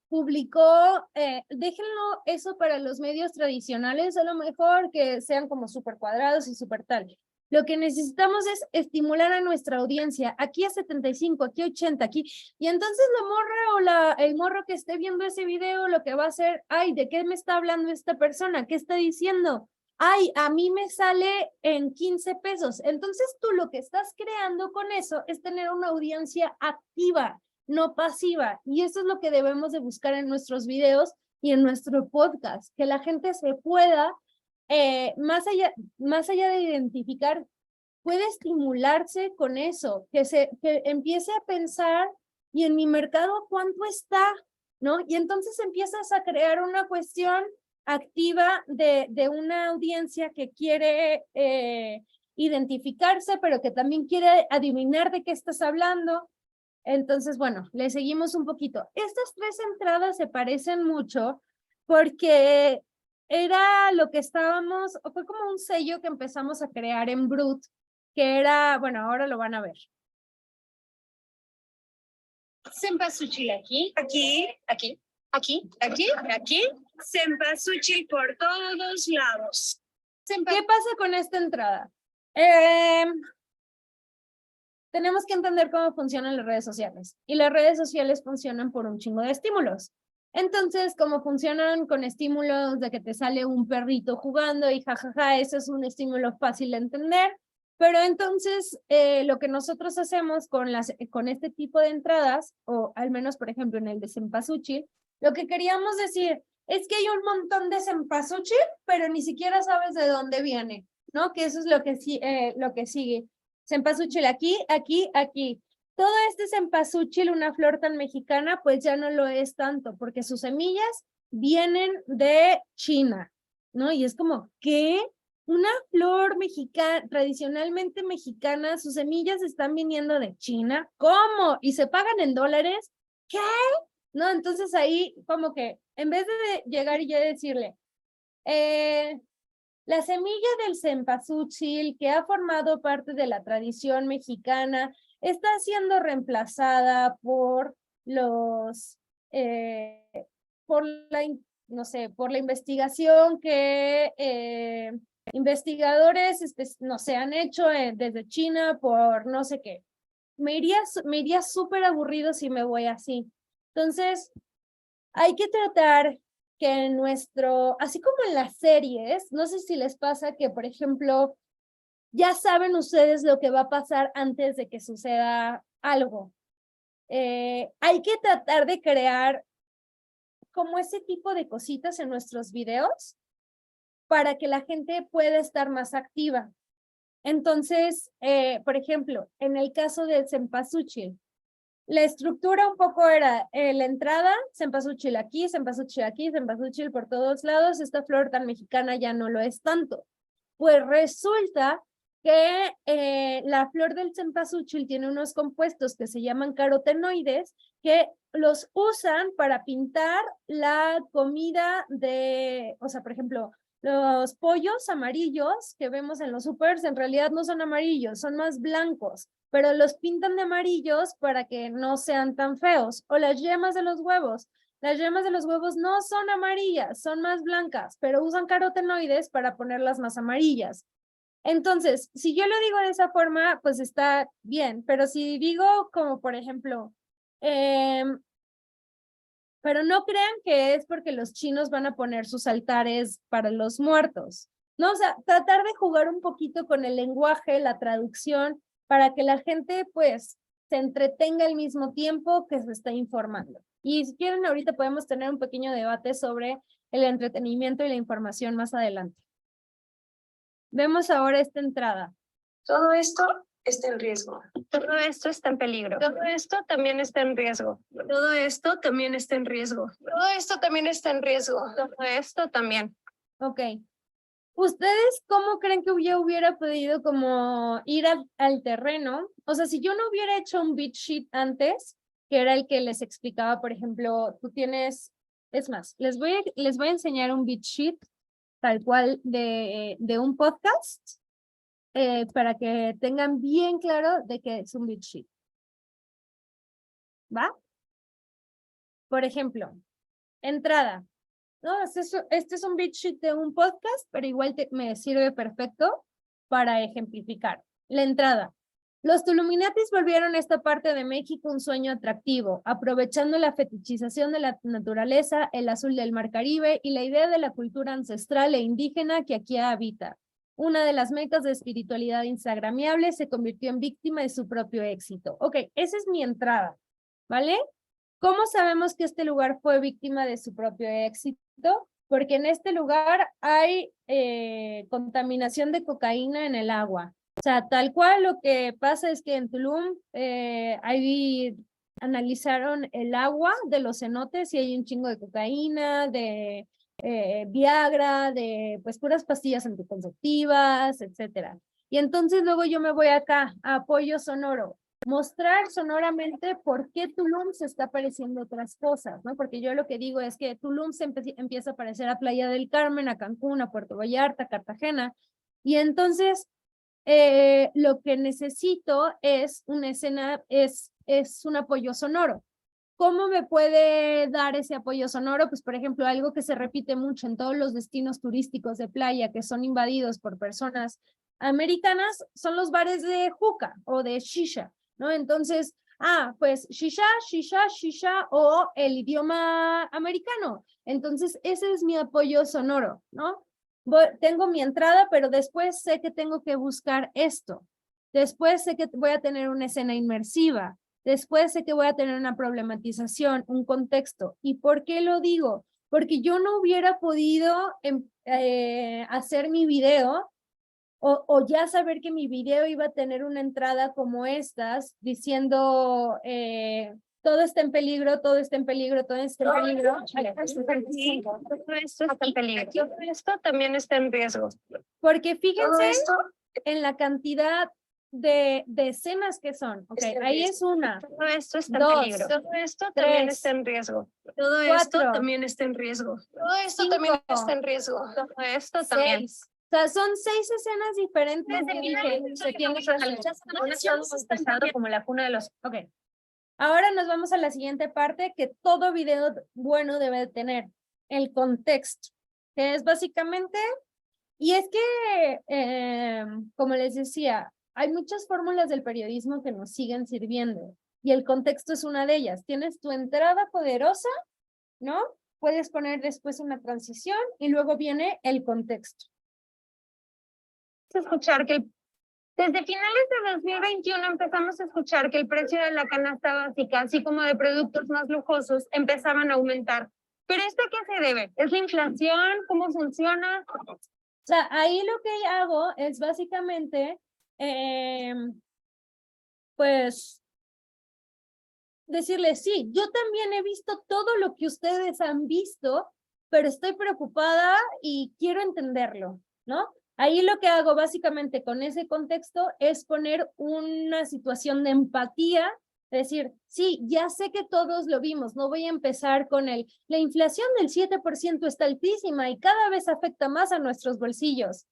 publicó, déjenlo eso para los medios tradicionales, a lo mejor que sean como súper cuadrados y súper tal. Lo que necesitamos es estimular a nuestra audiencia, aquí a 75, aquí a 80, aquí, y entonces la morra o el morro que esté viendo ese video, lo que va a hacer, ay, ¿de qué me está hablando esta persona? ¿Qué está diciendo? Ay, a mí me sale en 15 pesos. Entonces tú lo que estás creando con eso es tener una audiencia activa, no pasiva. Y eso es lo que debemos de buscar en nuestros videos y en nuestro podcast, que la gente se pueda, más allá de identificar, puede estimularse con eso, que empiece a pensar, y en mi mercado, ¿cuánto está? ¿No? Y entonces empiezas a crear una cuestión activa de una audiencia que quiere identificarse, pero que también quiere adivinar de qué estás hablando. Entonces, bueno, le seguimos un poquito. Estas 3 entradas se parecen mucho porque era lo que estábamos, fue como un sello que empezamos a crear en Brut, que era, bueno, ahora lo van a ver. Cempasúchil aquí, aquí, aquí, aquí, aquí, aquí. Cempasúchil por todos lados. ¿Qué pasa con esta entrada? Tenemos que entender cómo funcionan las redes sociales. Y las redes sociales funcionan por un chingo de estímulos. Entonces, como funcionan con estímulos de que te sale un perrito jugando y jajaja, eso es un estímulo fácil de entender. Pero entonces, lo que nosotros hacemos con este tipo de entradas, o al menos, por ejemplo, en el de cempasúchil, lo que queríamos decir es que hay un montón de cempasúchil, pero ni siquiera sabes de dónde viene, ¿no? Que eso es lo que sigue. Cempasúchil aquí, aquí, aquí. Todo este cempasúchil, una flor tan mexicana, pues ya no lo es tanto, porque sus semillas vienen de China, ¿no? Y es como, ¿qué? Una flor mexicana, tradicionalmente mexicana, sus semillas están viniendo de China. ¿Cómo? ¿Y se pagan en dólares? ¿Qué? ¿No? Entonces ahí como que en vez de llegar y ya decirle, la semilla del cempasúchil, que ha formado parte de la tradición mexicana, está siendo reemplazada por por la investigación que investigadores han hecho desde China por no sé qué. Me iría súper aburrido si me voy así. Entonces, hay que tratar que así como en las series, no sé si les pasa que, por ejemplo, ya saben ustedes lo que va a pasar antes de que suceda algo. Hay que tratar de crear como ese tipo de cositas en nuestros videos para que la gente pueda estar más activa. Entonces, por ejemplo, en el caso del cempasúchil, la estructura un poco era la entrada, cempasúchil aquí, cempasúchil por todos lados. Esta flor tan mexicana ya no lo es tanto. Pues resulta que la flor del cempasúchil tiene unos compuestos que se llaman carotenoides que los usan para pintar la comida o sea, por ejemplo, los pollos amarillos que vemos en los supers en realidad no son amarillos, son más blancos, pero los pintan de amarillos para que no sean tan feos. O las yemas de los huevos. Las yemas de los huevos no son amarillas, son más blancas, pero usan carotenoides para ponerlas más amarillas. Entonces, si yo lo digo de esa forma, pues está bien, pero si digo como por ejemplo, pero no crean que es porque los chinos van a poner sus altares para los muertos. No, o sea, tratar de jugar un poquito con el lenguaje, la traducción, para que la gente pues se entretenga al mismo tiempo que se está informando. Y si quieren, ahorita podemos tener un pequeño debate sobre el entretenimiento y la información más adelante. Vemos ahora esta entrada. Todo esto está en riesgo. Todo esto está en peligro. Todo esto también está en riesgo. Todo esto también está en riesgo. Todo esto también está en riesgo. Todo esto también. Ok. ¿Ustedes cómo creen que yo hubiera podido como ir al terreno? O sea, si yo no hubiera hecho un beat sheet antes, que era el que les explicaba, por ejemplo, tú tienes Es más, les voy a enseñar un beat sheet tal cual de un podcast para que tengan bien claro de qué es un beat sheet. ¿Va? Por ejemplo, entrada. No, este es un beat sheet de un podcast, pero igual me sirve perfecto para ejemplificar. La entrada. Los Tuluminatis volvieron a esta parte de México un sueño atractivo, aprovechando la fetichización de la naturaleza, el azul del mar Caribe y la idea de la cultura ancestral e indígena que aquí habita. Una de las mecas de espiritualidad instagramiable se convirtió en víctima de su propio éxito. Ok, esa es mi entrada, ¿vale? ¿Cómo sabemos que este lugar fue víctima de su propio éxito? Porque en este lugar hay contaminación de cocaína en el agua. O sea, tal cual lo que pasa es que en Tulum ahí analizaron el agua de los cenotes y hay un chingo de cocaína, de Viagra, de pues puras pastillas anticonceptivas, etcétera. Y entonces luego yo me voy acá a apoyo sonoro. Mostrar sonoramente por qué Tulum se está pareciendo a otras cosas, ¿no? Porque yo lo que digo es que Tulum se empieza a parecer a Playa del Carmen, a Cancún, a Puerto Vallarta, a Cartagena, y entonces lo que necesito es una escena, es un apoyo sonoro. ¿Cómo me puede dar ese apoyo sonoro? Pues, por ejemplo, algo que se repite mucho en todos los destinos turísticos de playa que son invadidos por personas americanas son los bares de hookah o de shisha, ¿no? Entonces, pues shisha, shisha, shisha o el idioma americano. Entonces, ese es mi apoyo sonoro, ¿no? Tengo mi entrada, pero después sé que tengo que buscar esto. Después sé que voy a tener una escena inmersiva. Después sé que voy a tener una problematización, un contexto. ¿Y por qué lo digo? Porque yo no hubiera podido hacer mi video o ya saber que mi video iba a tener una entrada como estas, diciendo todo está en peligro, todo está en peligro, todo está en peligro. Todo esto está en peligro. Todo esto también está en riesgo. Porque fíjense en la cantidad de escenas que son. Ok, ahí es una. Todo esto está Dos, en peligro. Todo esto también tres, está en riesgo. Todo cuatro, esto también está en riesgo. Todo esto cinco, también está en riesgo. Todo esto también. 6. O sea, son 6 escenas diferentes Desde que se tienen que hacer. como la cuna de los. Ok. Ahora nos vamos a la siguiente parte que todo video bueno debe de tener. El contexto, que es básicamente, y es que, como les decía, hay muchas fórmulas del periodismo que nos siguen sirviendo y el contexto es una de ellas. Tienes tu entrada poderosa, ¿no? Puedes poner después una transición y luego viene el contexto. Escuchar que desde finales de 2021 empezamos a escuchar que el precio de la canasta básica, así como de productos más lujosos, empezaban a aumentar. ¿Pero esto a qué se debe? ¿Es la inflación? ¿Cómo funciona? O sea, ahí lo que hago es básicamente, pues, decirles, sí, yo también he visto todo lo que ustedes han visto, pero estoy preocupada y quiero entenderlo, ¿no? Ahí lo que hago básicamente con ese contexto es poner una situación de empatía, decir, sí, ya sé que todos lo vimos, no voy a empezar con la inflación del 7% está altísima y cada vez afecta más a nuestros bolsillos.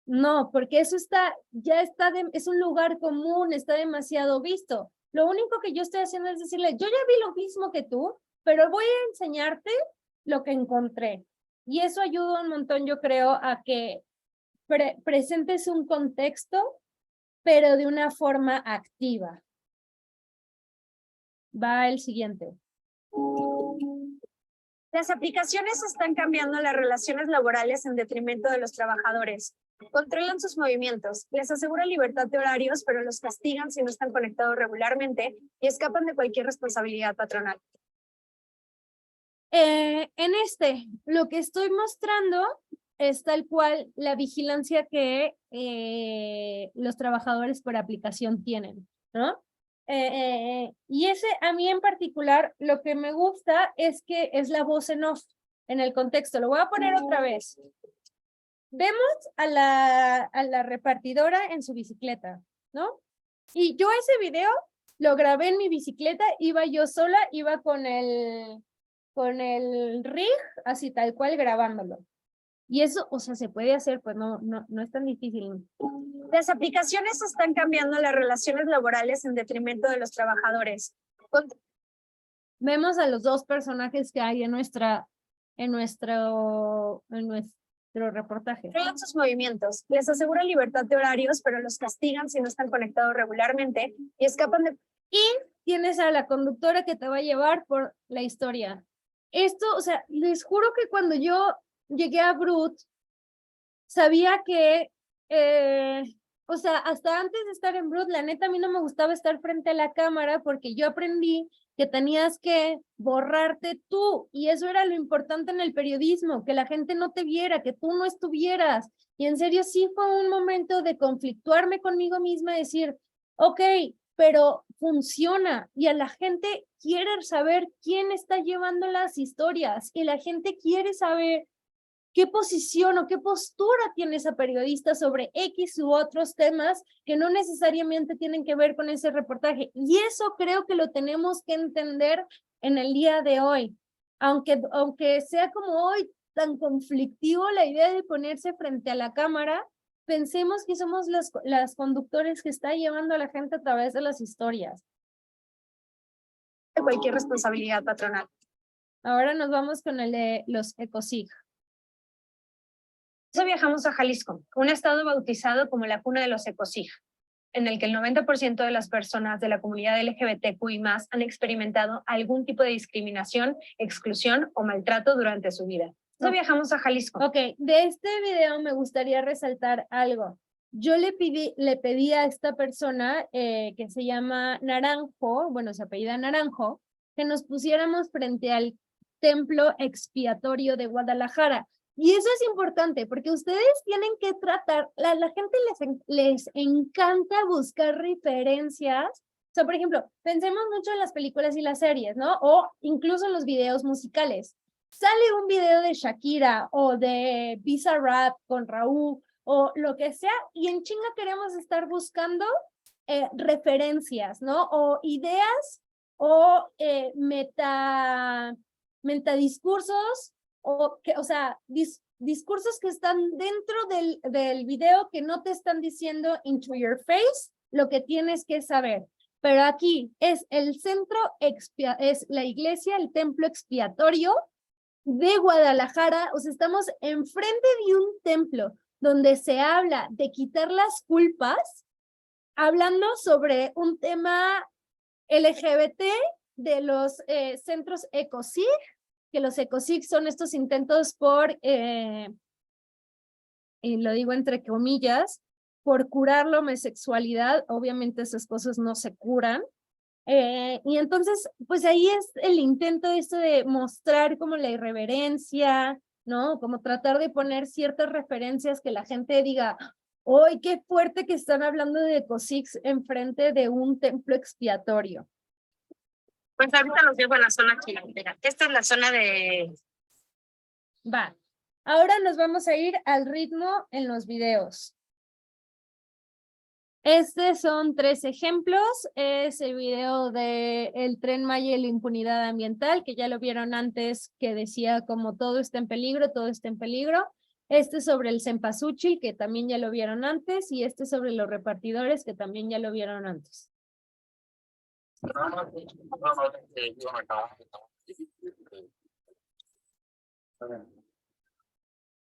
No, porque eso es un lugar común, está demasiado visto. Lo único que yo estoy haciendo es decirle, yo ya vi lo mismo que tú, pero voy a enseñarte lo que encontré. Y eso ayuda un montón, yo creo, a que presentes un contexto, pero de una forma activa. Va el siguiente. Las aplicaciones están cambiando las relaciones laborales en detrimento de los trabajadores. Controlan sus movimientos, les aseguran libertad de horarios, pero los castigan si no están conectados regularmente y escapan de cualquier responsabilidad patronal. Lo que estoy mostrando es tal cual la vigilancia que los trabajadores por aplicación tienen, ¿no? Y ese, a mí en particular, lo que me gusta es que es la voz en off, en el contexto. Lo voy a poner otra vez. Vemos a la repartidora en su bicicleta, ¿no? Y yo ese video lo grabé en mi bicicleta, iba yo sola, iba con con el rig, así tal cual grabándolo. Y eso, o sea, se puede hacer, pues no es tan difícil. Las aplicaciones están cambiando las relaciones laborales en detrimento de los trabajadores. Vemos a los dos personajes que hay en nuestro reportaje. Controlan sus movimientos, les aseguran libertad de horarios, pero los castigan si no están conectados regularmente y escapan de... Y tienes a la conductora que te va a llevar por la historia. Esto, o sea, les juro que cuando yo llegué a Brut, sabía que, o sea, hasta antes de estar en Brut, la neta a mí no me gustaba estar frente a la cámara porque yo aprendí que tenías que borrarte tú, y eso era lo importante en el periodismo, que la gente no te viera, que tú no estuvieras. Y en serio sí fue un momento de conflictuarme conmigo misma, decir, ok, pero funciona, y a la gente quiere saber quién está llevando las historias, y la gente quiere saber qué posición o qué postura tiene esa periodista sobre X u otros temas que no necesariamente tienen que ver con ese reportaje. Y eso creo que lo tenemos que entender en el día de hoy. Aunque sea como hoy tan conflictivo la idea de ponerse frente a la cámara, pensemos que somos las conductores que está llevando a la gente a través de las historias. cualquier responsabilidad patronal. Ahora nos vamos con el de los ECOSIG. Viajamos a Jalisco, un estado bautizado como la cuna de los ECOSIG, en el que el 90% de las personas de la comunidad LGBTQI+ han experimentado algún tipo de discriminación, exclusión o maltrato durante su vida. Viajamos a Jalisco. Ok, de este video me gustaría resaltar algo. Yo le pedí a esta persona que se llama Naranjo, bueno, se apellida Naranjo, que nos pusiéramos frente al templo expiatorio de Guadalajara. Y eso es importante porque ustedes tienen que tratar, la gente les encanta buscar referencias. O sea, por ejemplo, pensemos mucho en las películas y las series, ¿no? O incluso en los videos musicales. Sale un video de Shakira o de Bizarrap con Raúl o lo que sea, y en chinga queremos estar buscando referencias, ¿no? O ideas o metadiscursos o sea, discursos que están dentro del video que no te están diciendo into your face lo que tienes que saber. Pero aquí es el centro, es la iglesia, el templo expiatorio de Guadalajara. O sea, estamos enfrente de un templo donde se habla de quitar las culpas, hablando sobre un tema LGBT de los centros ECOSIG, que los ECOSIG son estos intentos por, y lo digo entre comillas, por curar la homosexualidad. Obviamente esas cosas no se curan. Y entonces, pues ahí es el intento esto de mostrar como la irreverencia, ¿no? Como tratar de poner ciertas referencias que la gente diga, ¡ay, qué fuerte que están hablando de ECOSIG enfrente de un templo expiatorio! Pues ahorita los llevo a la zona chilantera. Esta es la zona de... Va. Ahora nos vamos a ir al ritmo en los videos. Estos son 3 ejemplos. Es el video de el Tren Maya y la impunidad ambiental, que ya lo vieron antes, que decía como todo está en peligro, todo está en peligro. Este sobre el cempasúchil, que también ya lo vieron antes, y este sobre los repartidores, que también ya lo vieron antes.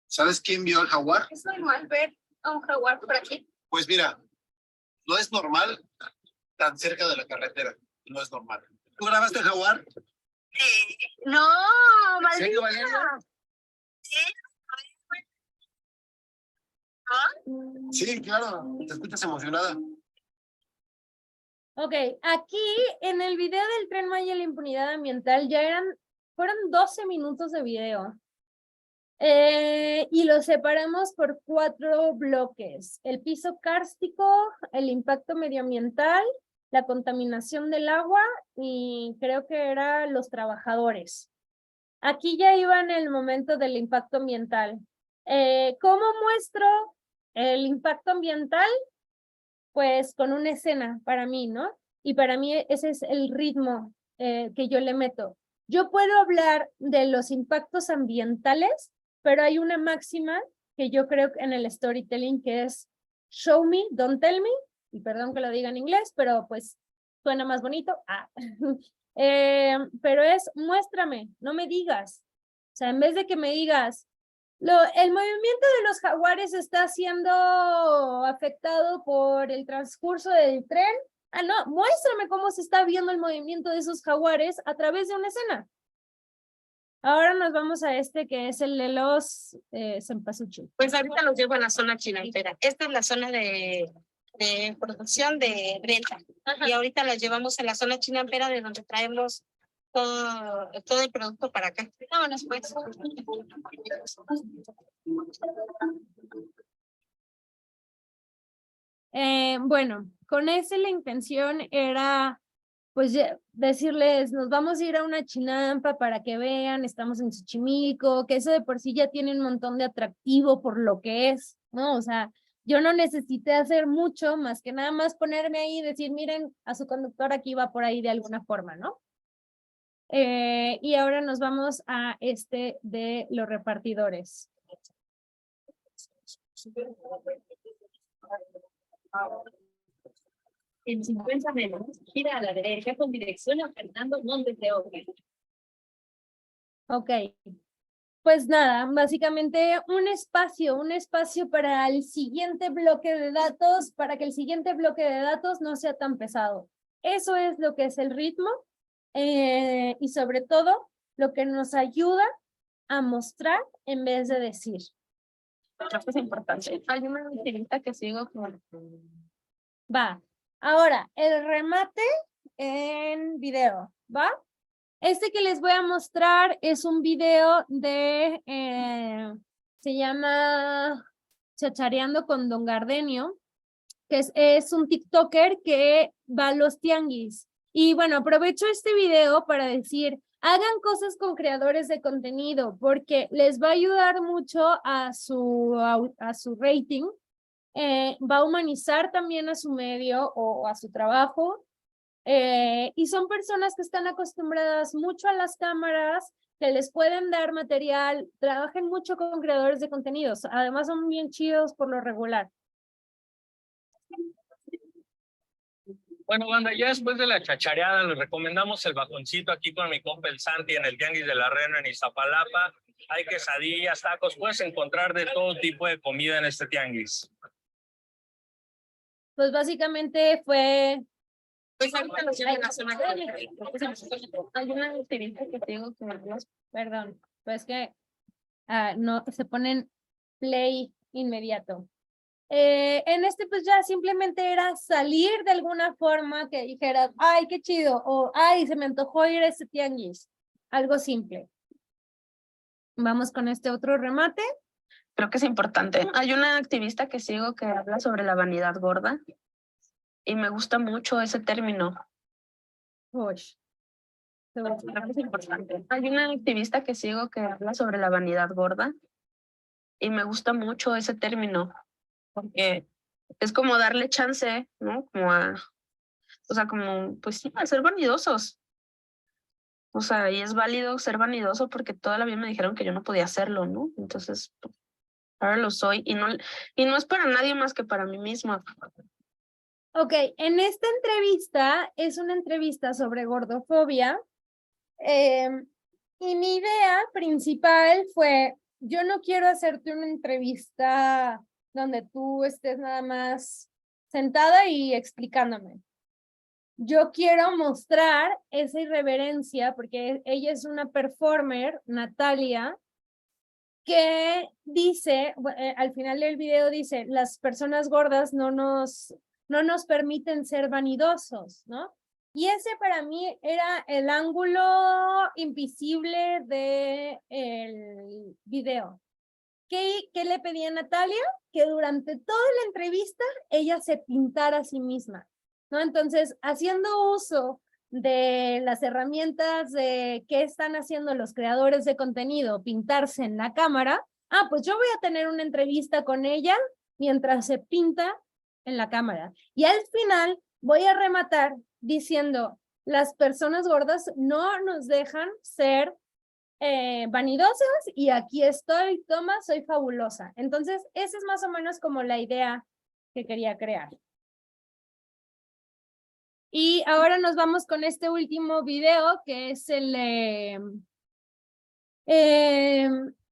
¿Sabes quién vio al jaguar? ¿Es normal ver a un jaguar por aquí? Pues mira, no es normal tan cerca de la carretera. No es normal. ¿Tú grabaste el jaguar? No, ¿En serio, Valeria? Sí, claro. Te escuchas emocionada. Ok, aquí en el video del Tren Maya y la impunidad ambiental fueron 12 minutos de video. Y lo separamos por 4 bloques: el piso kárstico, el impacto medioambiental, la contaminación del agua y creo que eran los trabajadores. Aquí ya iba en el momento del impacto ambiental. ¿Cómo muestro el impacto ambiental? Pues con una escena para mí, ¿no? Y para mí ese es el ritmo que yo le meto. Yo puedo hablar de los impactos ambientales, pero hay una máxima que yo creo en el storytelling que es show me, don't tell me, y perdón que lo diga en inglés, pero pues suena más bonito. Pero es muéstrame, no me digas. O sea, en vez de que me digas, el movimiento de los jaguares está siendo afectado por el transcurso del tren. No, muéstrame cómo se está viendo el movimiento de esos jaguares a través de una escena. Ahora nos vamos a este que es el de los cempasúchil. Pues ahorita los llevo a la zona chinampera. Esta es la zona de producción de venta. Y ahorita las llevamos a la zona chinampera de donde traemos todo el producto para acá. Vámonos pues. Bueno, con ese la intención era pues decirles, nos vamos a ir a una chinampa para que vean, estamos en Xochimilco, que eso de por sí ya tiene un montón de atractivo por lo que es, ¿no? O sea, yo no necesité hacer mucho más que nada más ponerme ahí y decir, miren, a su conductor aquí va por ahí de alguna forma, ¿no? Y ahora nos vamos a este de los repartidores. En 50 metros, gira a la derecha con dirección a Fernando Montes de Oca. Ok, pues nada, básicamente un espacio para el siguiente bloque de datos, para que el siguiente bloque de datos no sea tan pesado. Eso es lo que es el ritmo y sobre todo lo que nos ayuda a mostrar en vez de decir. Creo que es importante. Hay una activista que sigo con... Va. Ahora, el remate en video, ¿va? Este que les voy a mostrar es un video de, se llama Chachareando con Don Gardenio, que es un TikToker que va a los tianguis. Y bueno, aprovecho este video para decir, hagan cosas con creadores de contenido, porque les va a ayudar mucho a su rating. Va a humanizar también a su medio o a su trabajo. Y son personas que están acostumbradas mucho a las cámaras, que les pueden dar material, trabajen mucho con creadores de contenidos, además son bien chidos por lo regular. Bueno, banda, ya después de la chachareada, les recomendamos el bajoncito aquí con mi compa el Santi en el Tianguis de la Reina en Iztapalapa. Hay quesadillas, tacos, puedes encontrar de todo tipo de comida en este tianguis. Pues básicamente fue... Pues ahorita los llevo a la zona de... Hay una activista que te digo que Perdón, pues que no se ponen play inmediato. En este pues ya simplemente era salir de alguna forma que dijeras, ay, qué chido, o ay, se me antojó ir a ese tianguis. Algo simple. Vamos con este otro remate. Creo que es importante. Hay una activista que sigo que habla sobre la vanidad gorda y me gusta mucho ese término. Uy. Creo que es importante. Hay una activista que sigo que habla sobre la vanidad gorda y me gusta mucho ese término porque es como darle chance, ¿no? Como o sea, como, pues sí, a ser vanidosos. O sea, y es válido ser vanidoso porque toda la vida me dijeron que yo no podía hacerlo, ¿no? Entonces, ahora lo soy y no es para nadie más que para mí misma. Ok, en esta entrevista es una entrevista sobre gordofobia y mi idea principal fue, yo no quiero hacerte una entrevista donde tú estés nada más sentada y explicándome. Yo quiero mostrar esa irreverencia porque ella es una performer, Natalia, que dice, al final del video dice, las personas gordas no nos permiten ser vanidosos, ¿no? Y ese para mí era el ángulo invisible del video. ¿Qué le pedí a Natalia? Que durante toda la entrevista ella se pintara a sí misma, ¿no? Entonces, haciendo uso de las herramientas de qué están haciendo los creadores de contenido, pintarse en la cámara, pues yo voy a tener una entrevista con ella mientras se pinta en la cámara. Y al final voy a rematar diciendo, las personas gordas no nos dejan ser vanidosas y aquí estoy, toma, soy fabulosa. Entonces, esa es más o menos como la idea que quería crear. Y ahora nos vamos con este último video, que es el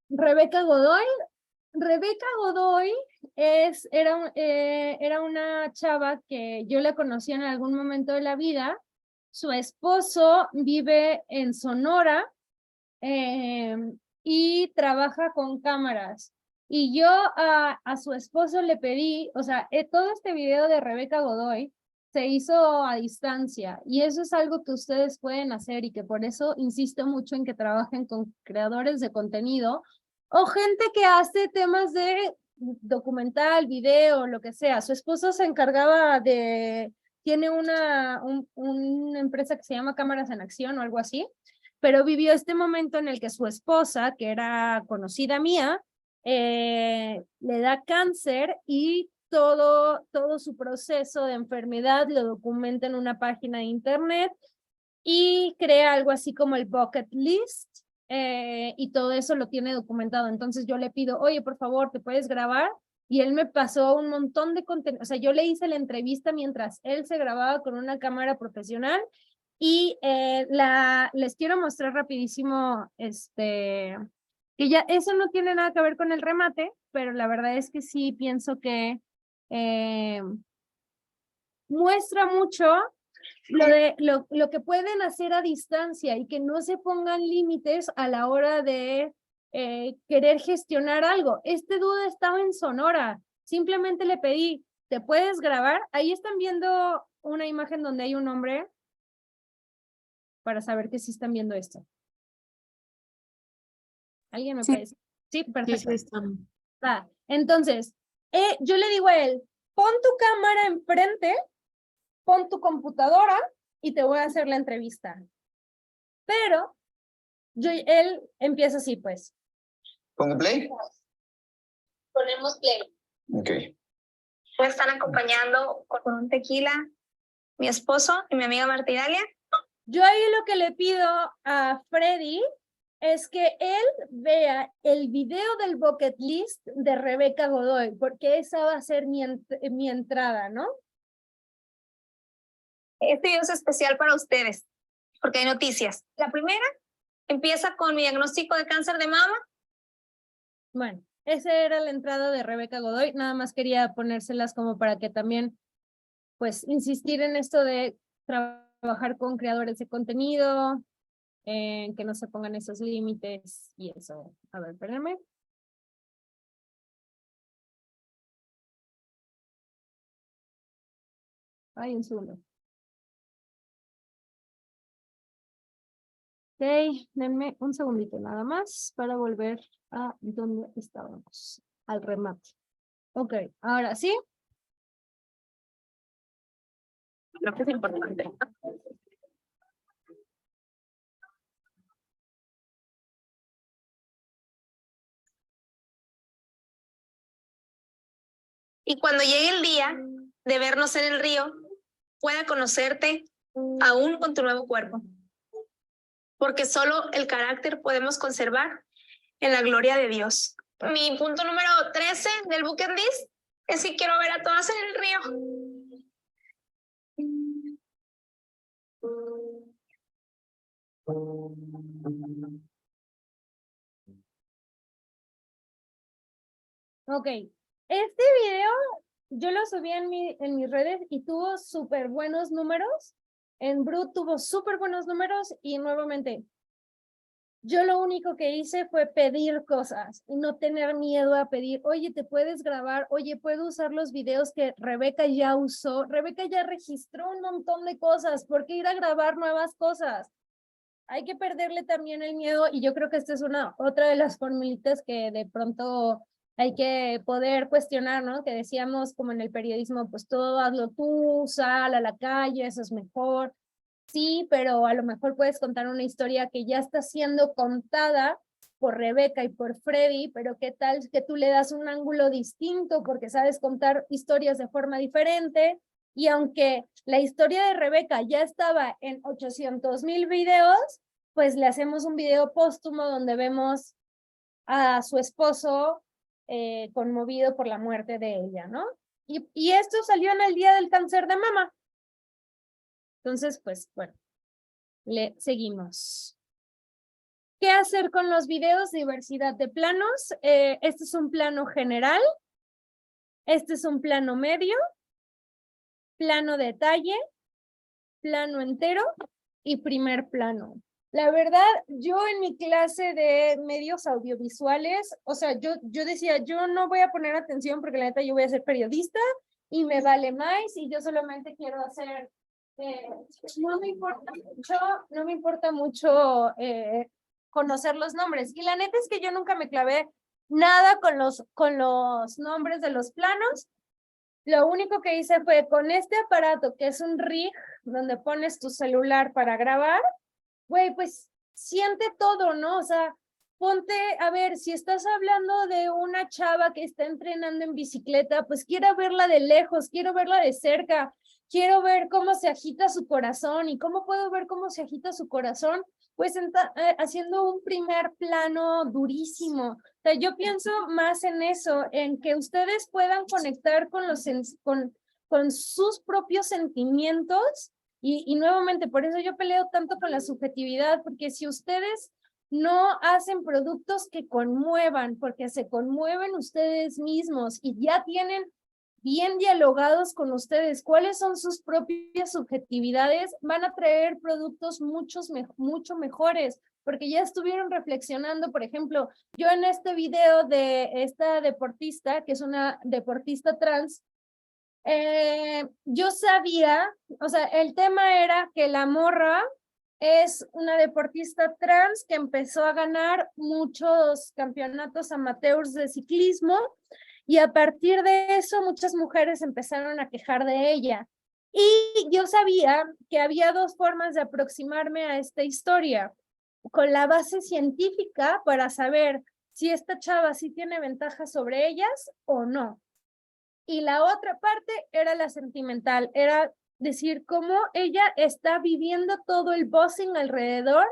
Rebeca Godoy. Rebeca Godoy era una chava que yo la conocí en algún momento de la vida. Su esposo vive en Sonora y trabaja con cámaras. Y yo a su esposo le pedí, o sea, todo este video de Rebeca Godoy se hizo a distancia y eso es algo que ustedes pueden hacer y que por eso insisto mucho en que trabajen con creadores de contenido o gente que hace temas de documental, video, lo que sea. Su esposo se encargaba tiene una empresa que se llama Cámaras en Acción o algo así, pero vivió este momento en el que su esposa, que era conocida mía, le da cáncer y todo su proceso de enfermedad lo documenta en una página de internet y crea algo así como el bucket list y todo eso lo tiene documentado. Entonces yo le pido, oye, por favor, ¿te puedes grabar? Y él me pasó un montón de contenido. O sea, yo le hice la entrevista mientras él se grababa con una cámara profesional y les quiero mostrar rapidísimo que ya eso no tiene nada que ver con el remate, pero la verdad es que sí pienso que muestra mucho lo que pueden hacer a distancia y que no se pongan límites a la hora de querer gestionar algo. Este dude estaba en Sonora, simplemente le pedí, ¿te puedes grabar? Ahí están viendo una imagen donde hay un hombre para saber que sí están viendo esto. ¿Alguien me puede decir? Sí, perfecto. Sí, están. Entonces, yo le digo a él, pon tu cámara enfrente, pon tu computadora y te voy a hacer la entrevista. Pero él empieza así, pues. ¿Pongo play? Ponemos play. Ok. Me están acompañando con un tequila mi esposo y mi amiga Marta Idalia. Yo ahí lo que le pido a Freddy es que él vea el video del bucket list de Rebeca Godoy, porque esa va a ser mi entrada, ¿no? Este video es especial para ustedes, porque hay noticias. La primera empieza con mi diagnóstico de cáncer de mama. Bueno, esa era la entrada de Rebeca Godoy. Nada más quería ponérselas como para que también, pues, insistir en esto de trabajar con creadores de contenido, que no se pongan esos límites y eso. A ver, espérenme. Ay, un segundo. Ok, denme un segundito nada más para volver a donde estábamos, al remate. Ok, ahora sí. Lo que es importante. Y cuando llegue el día de vernos en el río, pueda conocerte aún con tu nuevo cuerpo. Porque solo el carácter podemos conservar en la gloria de Dios. Mi punto número 13 del bucket list es que quiero ver a todas en el río. Ok, este video yo lo subí en mis redes y tuvo súper buenos números. En Brut tuvo súper buenos números y nuevamente, yo lo único que hice fue pedir cosas y no tener miedo a pedir, oye, ¿te puedes grabar? Oye, ¿puedo usar los videos que Rebeca ya usó? Rebeca ya registró un montón de cosas, ¿por qué ir a grabar nuevas cosas? Hay que perderle también el miedo y yo creo que esta es otra de las formulitas que de pronto hay que poder cuestionar, ¿no? Que decíamos como en el periodismo, pues todo hazlo tú, sal a la calle, eso es mejor. Sí, pero a lo mejor puedes contar una historia que ya está siendo contada por Rebeca y por Freddy, pero qué tal que tú le das un ángulo distinto porque sabes contar historias de forma diferente Y aunque la historia de Rebeca ya estaba en 800,000 videos, pues le hacemos un video póstumo donde vemos a su esposo conmovido por la muerte de ella, ¿no? Y esto salió en el Día del Cáncer de Mama. Entonces, pues, bueno, le seguimos. ¿Qué hacer con los videos? Diversidad de planos. Este es un plano general. Este es un plano medio. Plano detalle. Plano entero. Y primer plano. La verdad, yo en mi clase de medios audiovisuales, o sea, yo decía, yo no voy a poner atención porque la neta yo voy a ser periodista y me vale más y yo solamente quiero hacer, no me importa mucho conocer los nombres. Y la neta es que yo nunca me clavé nada con los nombres de los planos. Lo único que hice fue con este aparato, que es un rig, donde pones tu celular para grabar, güey, pues siente todo, ¿no? O sea, ponte, a ver, si estás hablando de una chava que está entrenando en bicicleta, pues quiero verla de lejos, quiero verla de cerca, quiero ver cómo se agita su corazón. ¿Y cómo puedo ver cómo se agita su corazón? Pues haciendo un primer plano durísimo. O sea, yo pienso más en eso, en que ustedes puedan conectar con sus propios sentimientos. Y nuevamente, por eso yo peleo tanto con la subjetividad, porque si ustedes no hacen productos que conmuevan, porque se conmueven ustedes mismos y ya tienen bien dialogados con ustedes cuáles son sus propias subjetividades, van a traer productos mucho mejores, porque ya estuvieron reflexionando. Por ejemplo, yo en este video de esta deportista, que es una deportista trans, yo sabía, o sea, el tema era que la morra es una deportista trans que empezó a ganar muchos campeonatos amateurs de ciclismo y a partir de eso muchas mujeres empezaron a quejar de ella. Y yo sabía que había dos formas de aproximarme a esta historia, con la base científica para saber si esta chava sí tiene ventaja sobre ellas o no. Y la otra parte era la sentimental, era decir cómo ella está viviendo todo el buzzing alrededor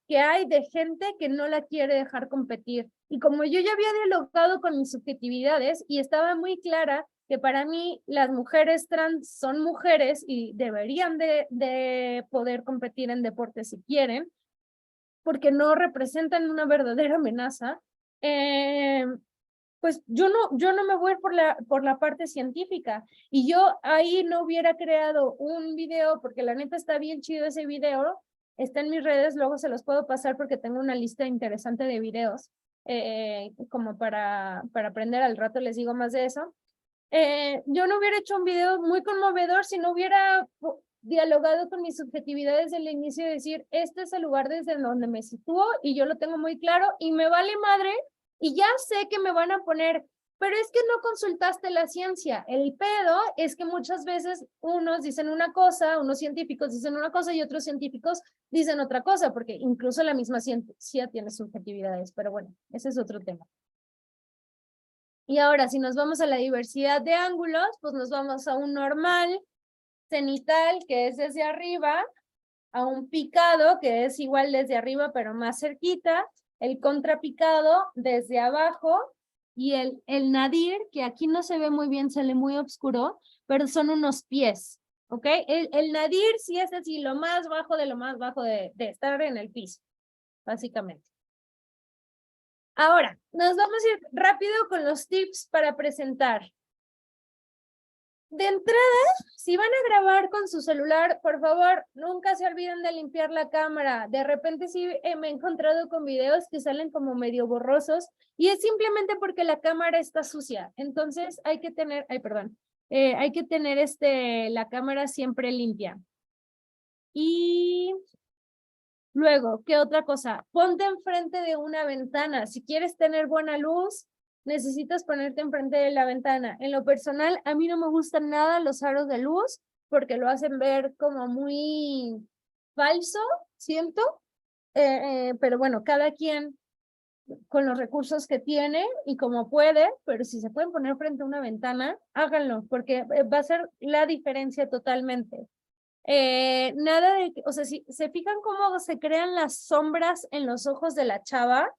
que hay de gente que no la quiere dejar competir. Y como yo ya había dialogado con mis subjetividades y estaba muy clara que para mí las mujeres trans son mujeres y deberían de poder competir en deporte si quieren, porque no representan una verdadera amenaza, pues yo no me voy por la parte científica. Y yo ahí no hubiera creado un video, porque la neta está bien chido ese video, está en mis redes, luego se los puedo pasar porque tengo una lista interesante de videos, como para aprender. Al rato les digo más de eso. Yo no hubiera hecho un video muy conmovedor si no hubiera dialogado con mis subjetividades desde el inicio y decir, este es el lugar desde donde me sitúo y yo lo tengo muy claro y me vale madre. Y ya sé que me van a poner, pero es que no consultaste la ciencia. El pedo es que muchas veces unos dicen una cosa, unos científicos dicen una cosa y otros científicos dicen otra cosa, porque incluso la misma ciencia tiene subjetividades. Pero bueno, ese es otro tema. Y ahora, si nos vamos a la diversidad de ángulos, pues nos vamos a un normal, cenital, que es desde arriba, a un picado, que es igual desde arriba, pero más cerquita, el contrapicado desde abajo y el nadir, que aquí no se ve muy bien, sale muy oscuro, pero son unos pies, ¿ok? El nadir sí es así, lo más bajo de lo más bajo de estar en el piso, básicamente. Ahora, nos vamos a ir rápido con los tips para presentar. De entrada, si van a grabar con su celular, por favor, nunca se olviden de limpiar la cámara. De repente sí me he encontrado con videos que salen como medio borrosos y es simplemente porque la cámara está sucia. Entonces hay que tener, hay que tener la cámara siempre limpia. Y luego, ¿qué otra cosa? Ponte enfrente de una ventana. Si quieres tener buena luz, necesitas ponerte enfrente de la ventana. En lo personal, a mí no me gustan nada los aros de luz porque lo hacen ver como muy falso, siento. Pero bueno, cada quien con los recursos que tiene y como puede, pero si se pueden poner frente a una ventana, háganlo, porque va a ser la diferencia totalmente. Nada de, o sea, si se fijan cómo se crean las sombras en los ojos de la chava,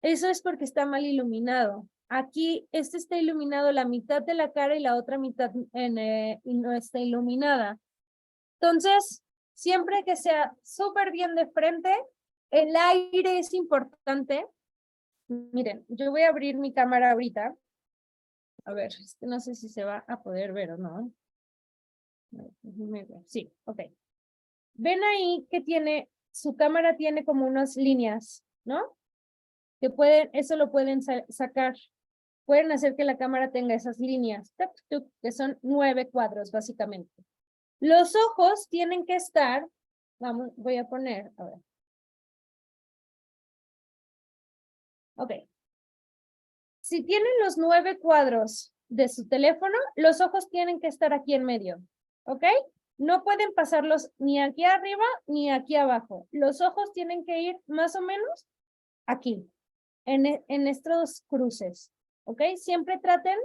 eso es porque está mal iluminado. Aquí, este está iluminado la mitad de la cara y la otra mitad y no está iluminada. Entonces, siempre que sea súper bien de frente, el aire es importante. Miren, yo voy a abrir mi cámara ahorita. A ver, es que no sé si se va a poder ver o no. Sí, ok. Ven ahí que tiene, su cámara tiene como unas líneas, ¿no? Que pueden, eso lo pueden sacar. Pueden hacer que la cámara tenga esas líneas, que son 9 cuadros, básicamente. Los ojos tienen que estar, vamos, voy a poner, a ver. Ok. Si tienen los 9 cuadros de su teléfono, los ojos tienen que estar aquí en medio, ¿ok? No pueden pasarlos ni aquí arriba ni aquí abajo. Los ojos tienen que ir más o menos aquí, en estos cruces, ¿ok? Siempre traten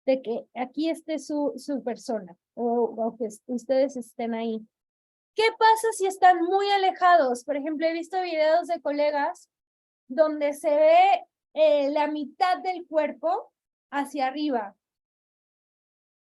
de que aquí esté su persona o que ustedes estén ahí. ¿Qué pasa si están muy alejados? Por ejemplo, he visto videos de colegas donde se ve la mitad del cuerpo hacia arriba.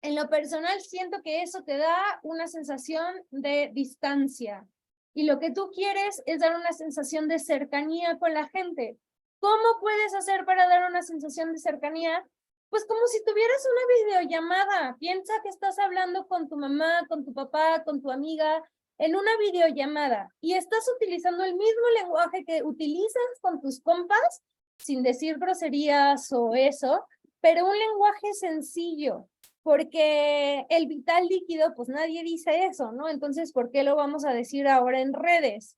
En lo personal, siento que eso te da una sensación de distancia. Y lo que tú quieres es dar una sensación de cercanía con la gente. ¿Cómo puedes hacer para dar una sensación de cercanía? Pues como si tuvieras una videollamada. Piensa que estás hablando con tu mamá, con tu papá, con tu amiga, en una videollamada. Y estás utilizando el mismo lenguaje que utilizas con tus compas, sin decir groserías o eso, pero un lenguaje sencillo. Porque el vital líquido, pues nadie dice eso, ¿no? Entonces, ¿por qué lo vamos a decir ahora en redes?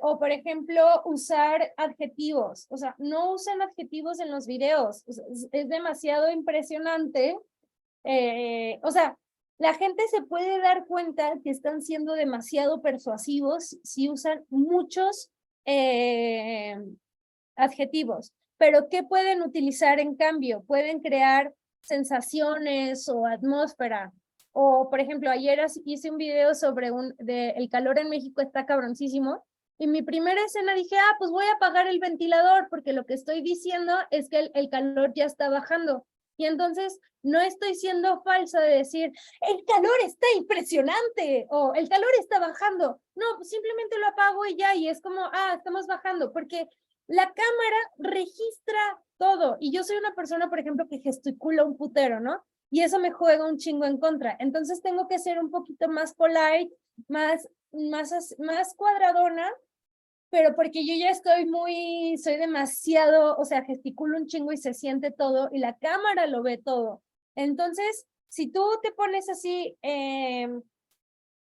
O, por ejemplo, usar adjetivos. O sea, no usen adjetivos en los videos. O sea, es demasiado impresionante. O sea, la gente se puede dar cuenta que están siendo demasiado persuasivos si usan muchos adjetivos. Pero, ¿qué pueden utilizar en cambio? Pueden crear sensaciones o atmósfera. O, por ejemplo, ayer hice un video sobre el calor en México está cabroncísimo. Y mi primera escena dije, pues voy a apagar el ventilador porque lo que estoy diciendo es que el calor ya está bajando. Y entonces no estoy siendo falsa de decir, el calor está impresionante o el calor está bajando. No, pues simplemente lo apago y ya, y es como, estamos bajando, porque la cámara registra todo. Y yo soy una persona, por ejemplo, que gesticula un putero, ¿no? Y eso me juega un chingo en contra. Entonces tengo que ser un poquito más polite, más cuadradona, pero porque yo ya soy demasiado, o sea, gesticulo un chingo y se siente todo y la cámara lo ve todo. Entonces, si tú te pones así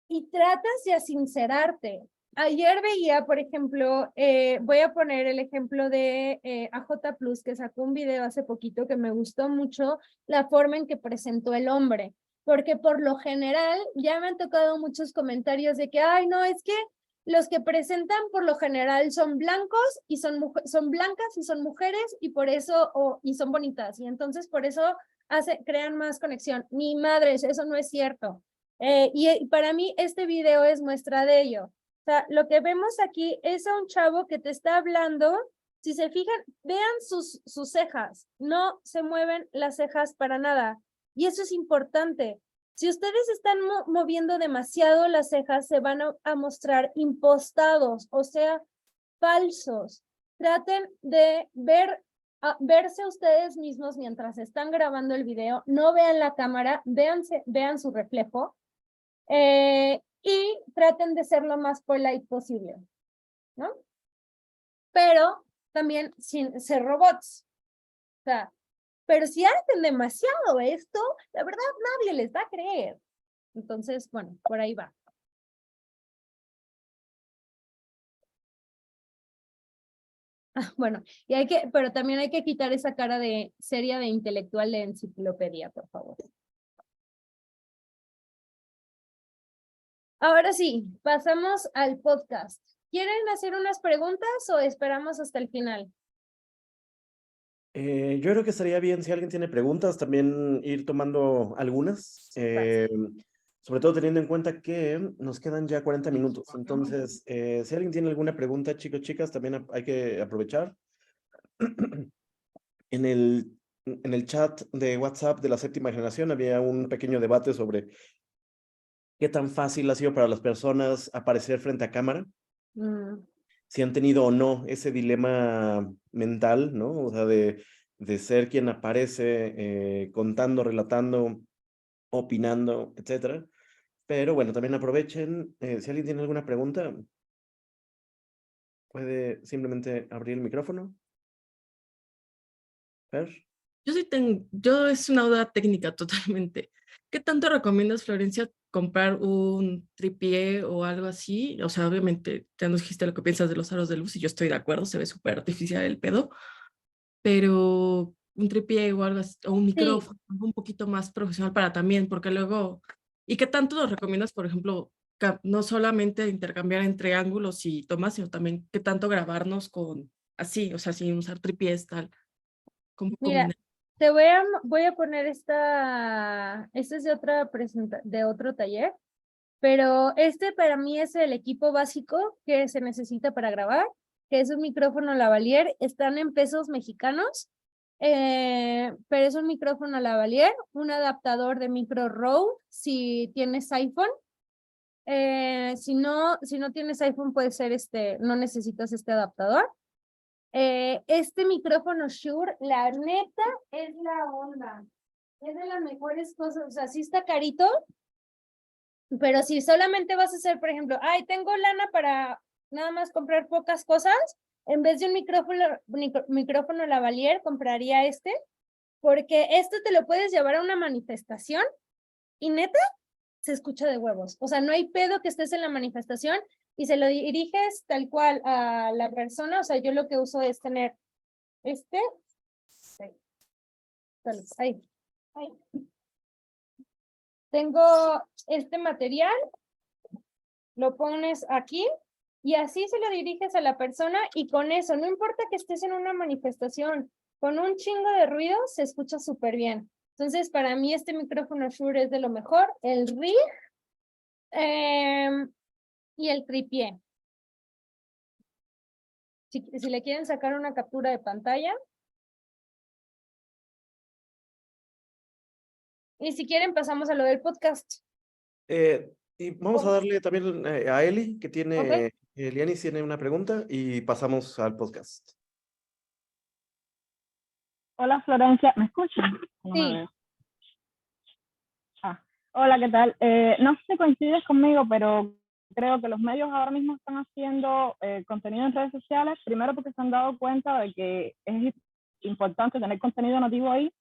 y tratas de sincerarte. Ayer veía, por ejemplo, voy a poner el ejemplo de AJ Plus, que sacó un video hace poquito que me gustó mucho la forma en que presentó el hombre, porque por lo general ya me han tocado muchos comentarios de que, no, es que los que presentan por lo general son blancos y son blancas y son mujeres y por eso, y son bonitas, y entonces por eso crean más conexión. Ni madres, eso no es cierto. Y para mí este video es muestra de ello. O sea, lo que vemos aquí es a un chavo que te está hablando. Si se fijan, vean sus cejas. No se mueven las cejas para nada. Y eso es importante. Si ustedes están moviendo demasiado las cejas, se van a mostrar impostados, o sea, falsos. Traten de verse ustedes mismos mientras están grabando el video. No vean la cámara, vean su reflejo. Y traten de ser lo más polite posible, ¿no? Pero también sin ser robots. O sea, pero si hacen demasiado esto, la verdad nadie les va a creer. Entonces, bueno, por ahí va. Bueno, pero también hay que quitar esa cara de seria de intelectual de enciclopedia, por favor. Ahora sí, pasamos al podcast. ¿quieren hacer unas preguntas o esperamos hasta el final? Yo creo que estaría bien si alguien tiene preguntas, también ir tomando algunas, sobre todo teniendo en cuenta que nos quedan ya 40 minutos. Entonces, si alguien tiene alguna pregunta, chicos, chicas, también hay que aprovechar. En el chat de WhatsApp de la séptima generación había un pequeño debate sobre qué tan fácil ha sido para las personas aparecer frente a cámara, Mm, si han tenido o no ese dilema mental, ¿no? O sea, de ser quien aparece contando, relatando, opinando, etcétera. Pero bueno, también aprovechen, si alguien tiene alguna pregunta, puede simplemente abrir el micrófono. Fer. Yo es una duda técnica totalmente. ¿Qué tanto recomiendas, Florencia, comprar un tripié o algo así? O sea, obviamente ya nos dijiste lo que piensas de los aros de luz y yo estoy de acuerdo, se ve súper artificial el pedo, pero un tripié o algo así, o un sí, micrófono algo un poquito más profesional para también, porque luego, ¿y qué tanto nos recomiendas, por ejemplo, no solamente intercambiar entre ángulos y tomas, sino también qué tanto grabarnos con así, o sea, sin usar tripiés, tal, cómo mira, combinar? voy a poner esta es de de otro taller, pero este para mí es el equipo básico que se necesita para grabar, que es un micrófono lavalier, están en pesos mexicanos, pero es un micrófono lavalier, un adaptador de micro Rode si tienes iPhone. Si no tienes iPhone puede ser no necesitas este adaptador. Este micrófono Shure, la neta, es la onda. Es de las mejores cosas, o sea, sí está carito, pero si solamente vas a hacer, por ejemplo, ay, tengo lana para nada más comprar pocas cosas, en vez de un micrófono lavalier, compraría porque te lo puedes llevar a una manifestación y neta, se escucha de huevos. O sea, no hay pedo que estés en la manifestación y se lo diriges tal cual a la persona. O sea, yo lo que uso es tener sí, ahí. Tengo este material, lo pones aquí y así se lo diriges a la persona y con eso, no importa que estés en una manifestación, con un chingo de ruido se escucha súper bien. Entonces, para mí este micrófono Shure es de lo mejor. El Rig y el tripié. Si le quieren sacar una captura de pantalla. Y si quieren, pasamos a lo del podcast. Y vamos a darle también a Eli, que Ok. tiene, Lianis tiene una pregunta y pasamos al podcast. Hola Florencia, ¿me escuchan? No me Sí. veo. Hola, ¿qué tal? No sé si coincides conmigo, pero creo que los medios ahora mismo están haciendo contenido en redes sociales, primero porque se han dado cuenta de que es importante tener contenido nativo ahí,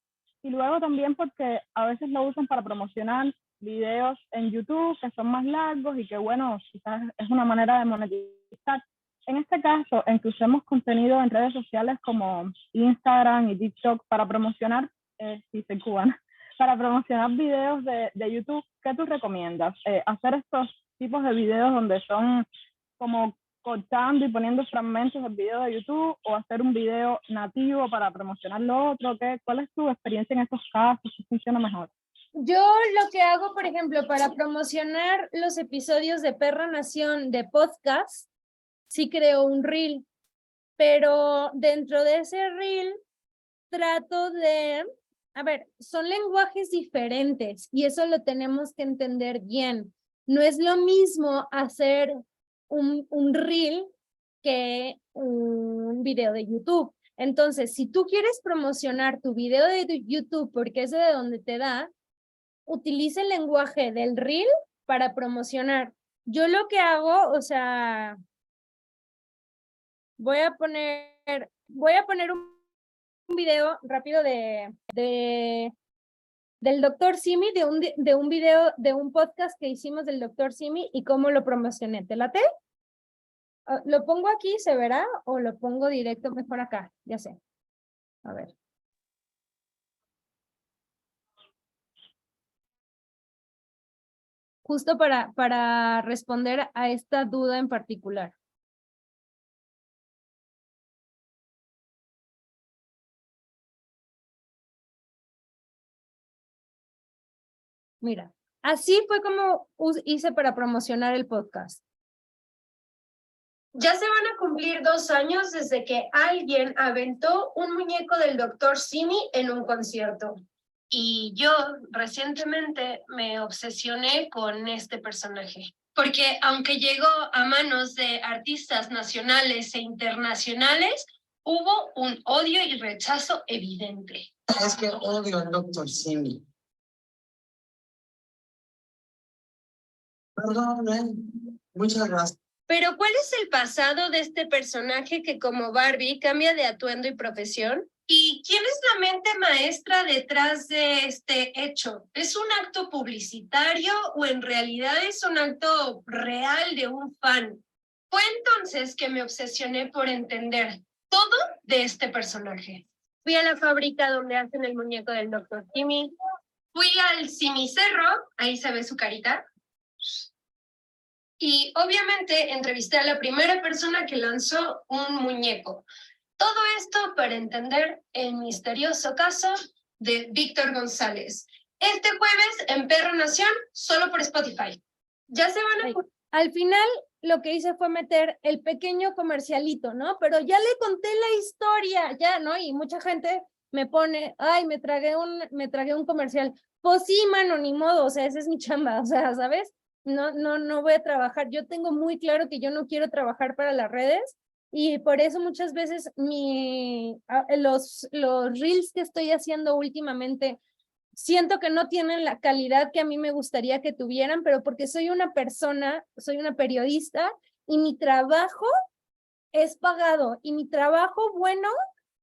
y luego también porque a veces lo usan para promocionar videos en YouTube que son más largos y que, bueno, quizás es una manera de monetizar. En este caso, en que usemos contenido en redes sociales como Instagram y TikTok para promocionar, si soy cubana, para promocionar videos de YouTube, ¿qué tú recomiendas? ¿Hacer estos tipos de videos donde son como cortando y poniendo fragmentos del video de YouTube o hacer un video nativo para promocionar lo otro? ¿Cuál es tu experiencia en estos casos? ¿Qué funciona mejor? Yo lo que hago, por ejemplo, para promocionar los episodios de Perra Nación de podcast, sí creo un reel, pero dentro de ese reel trato de, a ver, son lenguajes diferentes y eso lo tenemos que entender bien. No es lo mismo hacer un reel que un video de YouTube. Entonces, si tú quieres promocionar tu video de YouTube porque es de donde te da, utiliza el lenguaje del reel para promocionar. Yo lo que hago, o sea, voy a poner un video rápido del Dr. Simi, de un video, de un podcast que hicimos del Dr. Simi y cómo lo promocioné. ¿Te late? ¿Lo pongo aquí, se verá? ¿O lo pongo directo mejor acá? Ya sé. A ver. Justo para responder a esta duda en particular. Mira, así fue como hice para promocionar el podcast. Ya se van a cumplir 2 años desde que alguien aventó un muñeco del Dr. Simi en un concierto. Y yo recientemente me obsesioné con este personaje. Porque aunque llegó a manos de artistas nacionales e internacionales, hubo un odio y rechazo evidente. Es que odio al Dr. Simi. Perdón, muchas gracias. Pero ¿cuál es el pasado de este personaje que como Barbie cambia de atuendo y profesión? ¿Y quién es la mente maestra detrás de este hecho? ¿Es un acto publicitario o en realidad es un acto real de un fan? Fue entonces que me obsesioné por entender todo de este personaje. Fui a la fábrica donde hacen el muñeco del Dr. Simi. Fui al Simicerro, ahí se ve su carita. Y obviamente entrevisté a la primera persona que lanzó un muñeco. Todo esto para entender el misterioso caso de Víctor González. Este jueves en Perro Nación, solo por Spotify. Ya se van a... Al final lo que hice fue meter el pequeño comercialito, ¿no? Pero ya le conté la historia, ya, ¿no? Y mucha gente me pone, ay, me tragué un comercial. Pues sí, mano, ni modo, o sea, esa es mi chamba, o sea, ¿sabes? No voy a trabajar. Yo tengo muy claro que yo no quiero trabajar para las redes y por eso muchas veces los reels que estoy haciendo últimamente siento que no tienen la calidad que a mí me gustaría que tuvieran, pero porque soy una persona, soy una periodista y mi trabajo es pagado y mi trabajo bueno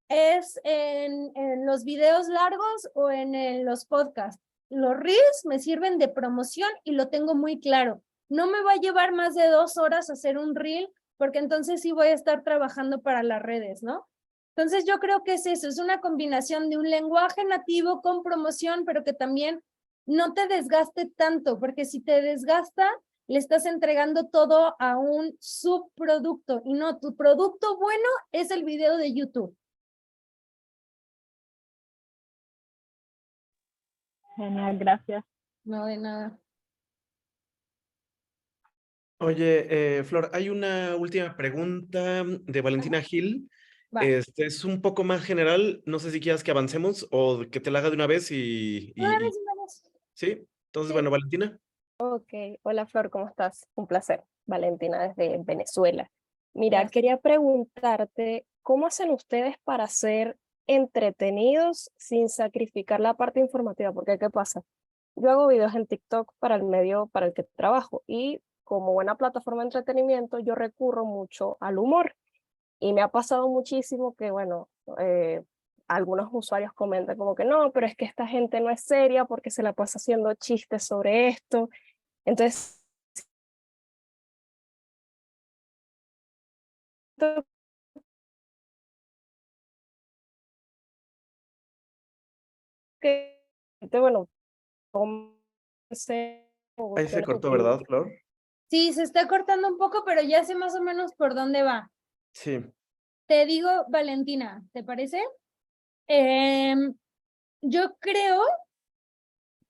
es en los videos largos o en los podcasts. Los reels me sirven de promoción y lo tengo muy claro. No me va a llevar más de 2 horas hacer un reel, porque entonces sí voy a estar trabajando para las redes, ¿no? Entonces yo creo que es eso, es una combinación de un lenguaje nativo con promoción, pero que también no te desgaste tanto, porque si te desgasta, le estás entregando todo a un subproducto y no, tu producto bueno es el video de YouTube. Genial, gracias. No, de nada. Oye, Flor, hay una última pregunta de Valentina Gil. Va. Es un poco más general. No sé si quieras que avancemos o que te la haga de una vez Una vez. ¿sí? Entonces, Sí. bueno, Valentina. Ok, hola Flor, ¿cómo estás? Un placer. Valentina desde Venezuela. Mira, Gracias. quería preguntarte, ¿cómo hacen ustedes para ser entretenidos sin sacrificar la parte informativa? Porque, ¿qué pasa? Yo hago videos en TikTok para el medio para el que trabajo y como buena plataforma de entretenimiento, yo recurro mucho al humor. Y me ha pasado muchísimo que, bueno, algunos usuarios comentan como que no, pero es que esta gente no es seria porque se la pasa haciendo chistes sobre esto. Entonces, bueno, Ahí se cortó, ¿verdad, Flor? Sí, se está cortando un poco, pero ya sé más o menos por dónde va. Sí. Te digo, Valentina, ¿te parece? Yo creo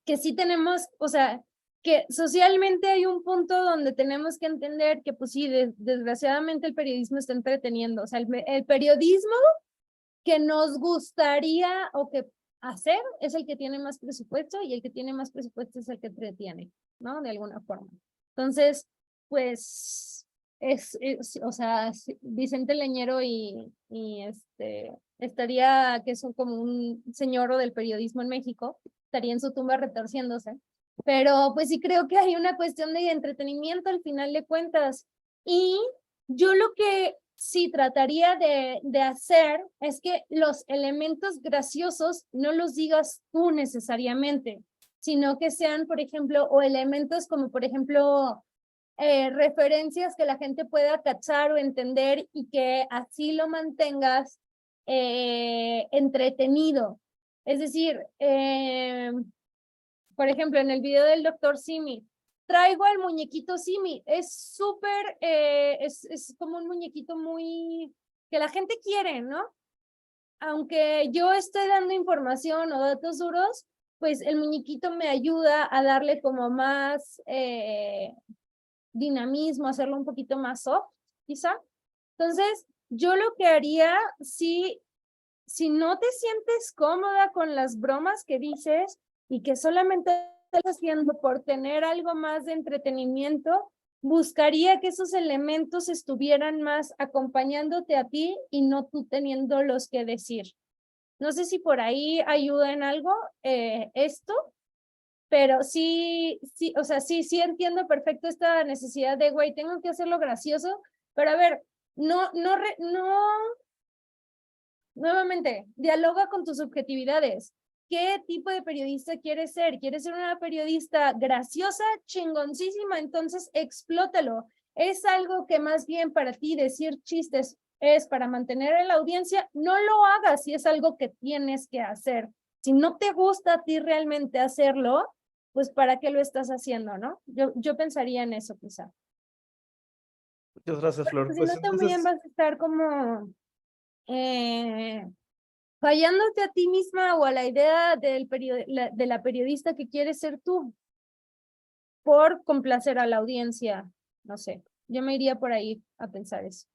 que sí tenemos, o sea, que socialmente hay un punto donde tenemos que entender que, pues sí, desgraciadamente el periodismo está entreteniendo. O sea, el periodismo que nos gustaría o que hacer es el que tiene más presupuesto y el que tiene más presupuesto es el que entretiene, ¿no? De alguna forma. Entonces, pues, o sea, Vicente Leñero y estaría, que es como un señor del periodismo en México, estaría en su tumba retorciéndose. Pero pues sí creo que hay una cuestión de entretenimiento al final de cuentas. Y yo lo que sí trataría de hacer es que los elementos graciosos no los digas tú necesariamente, sino que sean, por ejemplo, o elementos como, por ejemplo, referencias que la gente pueda cachar o entender y que así lo mantengas entretenido. Es decir, por ejemplo, en el video del Dr. Simi, traigo al muñequito Simi. Es súper, es como un muñequito muy, que la gente quiere, ¿no? Aunque yo estoy dando información o datos duros, pues el muñequito me ayuda a darle como más dinamismo, hacerlo un poquito más soft, quizá. Entonces, yo lo que haría, si no te sientes cómoda con las bromas que dices y que solamente estás haciendo por tener algo más de entretenimiento, buscaría que esos elementos estuvieran más acompañándote a ti y no tú teniéndolos que decir. No sé si por ahí ayuda en algo esto, pero sí, o sea, sí entiendo perfecto esta necesidad de, güey, tengo que hacerlo gracioso, pero a ver, nuevamente, dialoga con tus subjetividades. ¿Qué tipo de periodista quieres ser? ¿Quieres ser una periodista graciosa, chingoncísima? Entonces explótalo. ¿Es algo que más bien para ti decir chistes es para mantener a la audiencia? No lo hagas si es algo que tienes que hacer. Si no te gusta a ti realmente hacerlo, pues ¿para qué lo estás haciendo, no? Yo pensaría en eso quizá. Muchas gracias, Flor. Si Pues no, también vas a estar como fallándote a ti misma o a la idea de la periodista que quieres ser tú por complacer a la audiencia. No sé, yo me iría por ahí a pensar eso.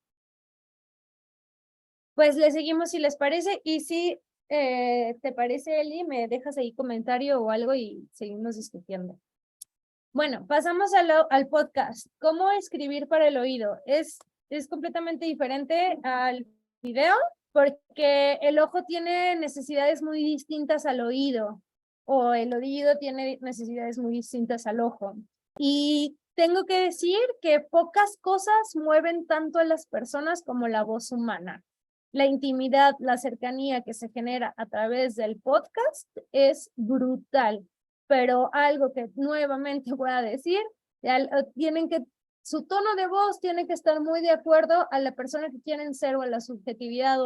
Pues le seguimos si les parece, y si te parece, Eli, me dejas ahí comentario o algo y seguimos discutiendo. Bueno, pasamos al podcast. ¿Cómo escribir para el oído? Es completamente diferente al video porque el ojo tiene necesidades muy distintas al oído o el oído tiene necesidades muy distintas al ojo. Y tengo que decir que pocas cosas mueven tanto a las personas como la voz humana. La intimidad, la cercanía que se genera a través del podcast es brutal. Pero algo que nuevamente voy a decir, su tono de voz tiene que estar muy de acuerdo a la persona que quieren ser o a la subjetividad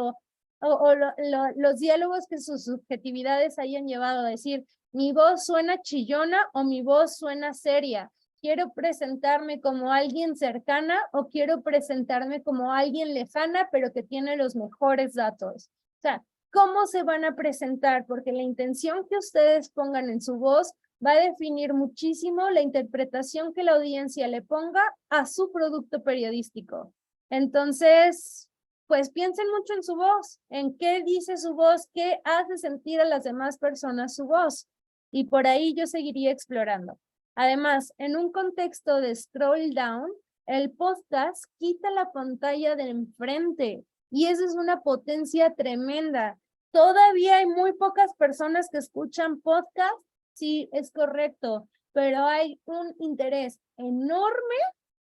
los diálogos que sus subjetividades hayan llevado a decir, mi voz suena chillona o mi voz suena seria. ¿Quiero presentarme como alguien cercana o quiero presentarme como alguien lejana, pero que tiene los mejores datos? O sea, ¿cómo se van a presentar? Porque la intención que ustedes pongan en su voz va a definir muchísimo la interpretación que la audiencia le ponga a su producto periodístico. Entonces, pues piensen mucho en su voz, en qué dice su voz, qué hace sentir a las demás personas su voz. Y por ahí yo seguiría explorando. Además, en un contexto de scroll down, el podcast quita la pantalla de enfrente y eso es una potencia tremenda. Todavía hay muy pocas personas que escuchan podcast, sí, es correcto, pero hay un interés enorme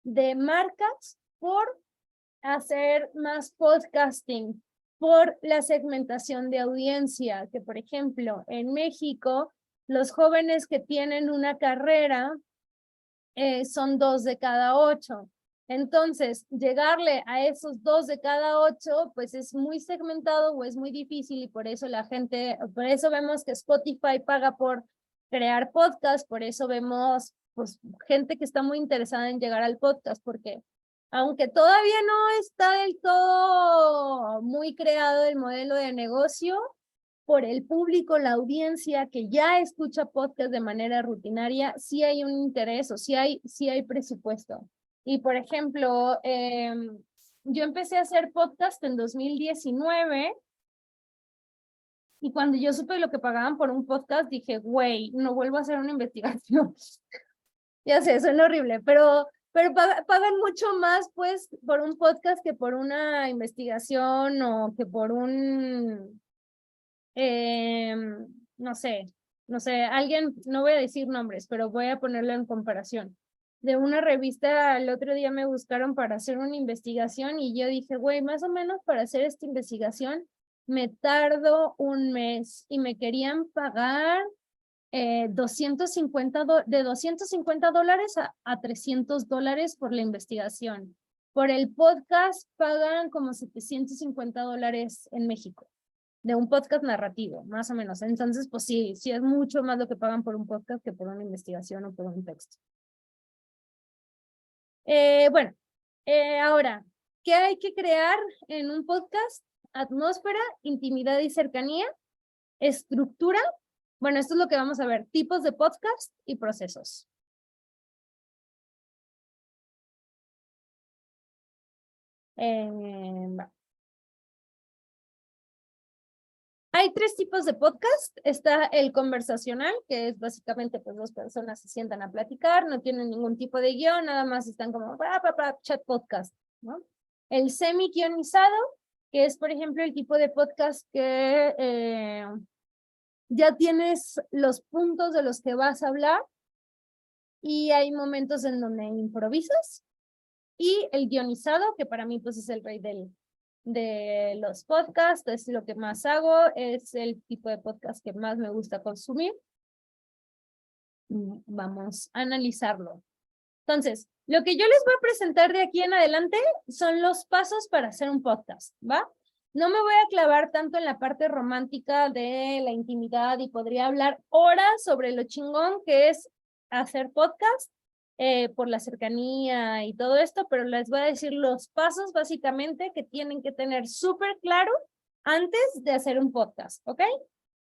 de marcas por hacer más podcasting, por la segmentación de audiencia, que por ejemplo, en México, los jóvenes que tienen una carrera son 2 de cada 8. Entonces, llegarle a esos 2 de cada 8, pues es muy segmentado o es muy difícil y por eso por eso vemos que Spotify paga por crear podcast, por eso vemos pues gente que está muy interesada en llegar al podcast, porque aunque todavía no está del todo muy creado el modelo de negocio, por el público, la audiencia que ya escucha podcast de manera rutinaria, sí hay un interés o sí hay presupuesto. Y por ejemplo, yo empecé a hacer podcast en 2019 y cuando yo supe lo que pagaban por un podcast, dije, güey, no vuelvo a hacer una investigación. Ya sé, suena horrible, pero pagan mucho más pues por un podcast que por una investigación o que por un no sé, alguien, no voy a decir nombres, pero voy a ponerlo en comparación. De una revista, el otro día me buscaron para hacer una investigación y yo dije, güey, más o menos para hacer esta investigación me tardo un mes y me querían pagar de $250 a $300 por la investigación. Por el podcast pagan como $750 en México, de un podcast narrativo, más o menos. Entonces, pues sí es mucho más lo que pagan por un podcast que por una investigación o por un texto. Bueno, ahora, ¿qué hay que crear en un podcast? Atmósfera, intimidad y cercanía, estructura, Bueno, esto es lo que vamos a ver, tipos de podcast y procesos. Va. Hay 3 tipos de podcast. Está el conversacional, que es básicamente pues 2 personas se sientan a platicar, no tienen ningún tipo de guión, nada más están como chat podcast, ¿no? El semi-guionizado, que es por ejemplo el tipo de podcast que ya tienes los puntos de los que vas a hablar y hay momentos en donde improvisas. Y el guionizado, que para mí pues es el rey de los podcasts, es lo que más hago, es el tipo de podcast que más me gusta consumir. Vamos a analizarlo. Entonces, lo que yo les voy a presentar de aquí en adelante son los pasos para hacer un podcast, ¿va? No me voy a clavar tanto en la parte romántica de la intimidad y podría hablar horas sobre lo chingón que es hacer podcast por la cercanía y todo esto, pero les voy a decir los pasos básicamente que tienen que tener súper claro antes de hacer un podcast, ¿ok?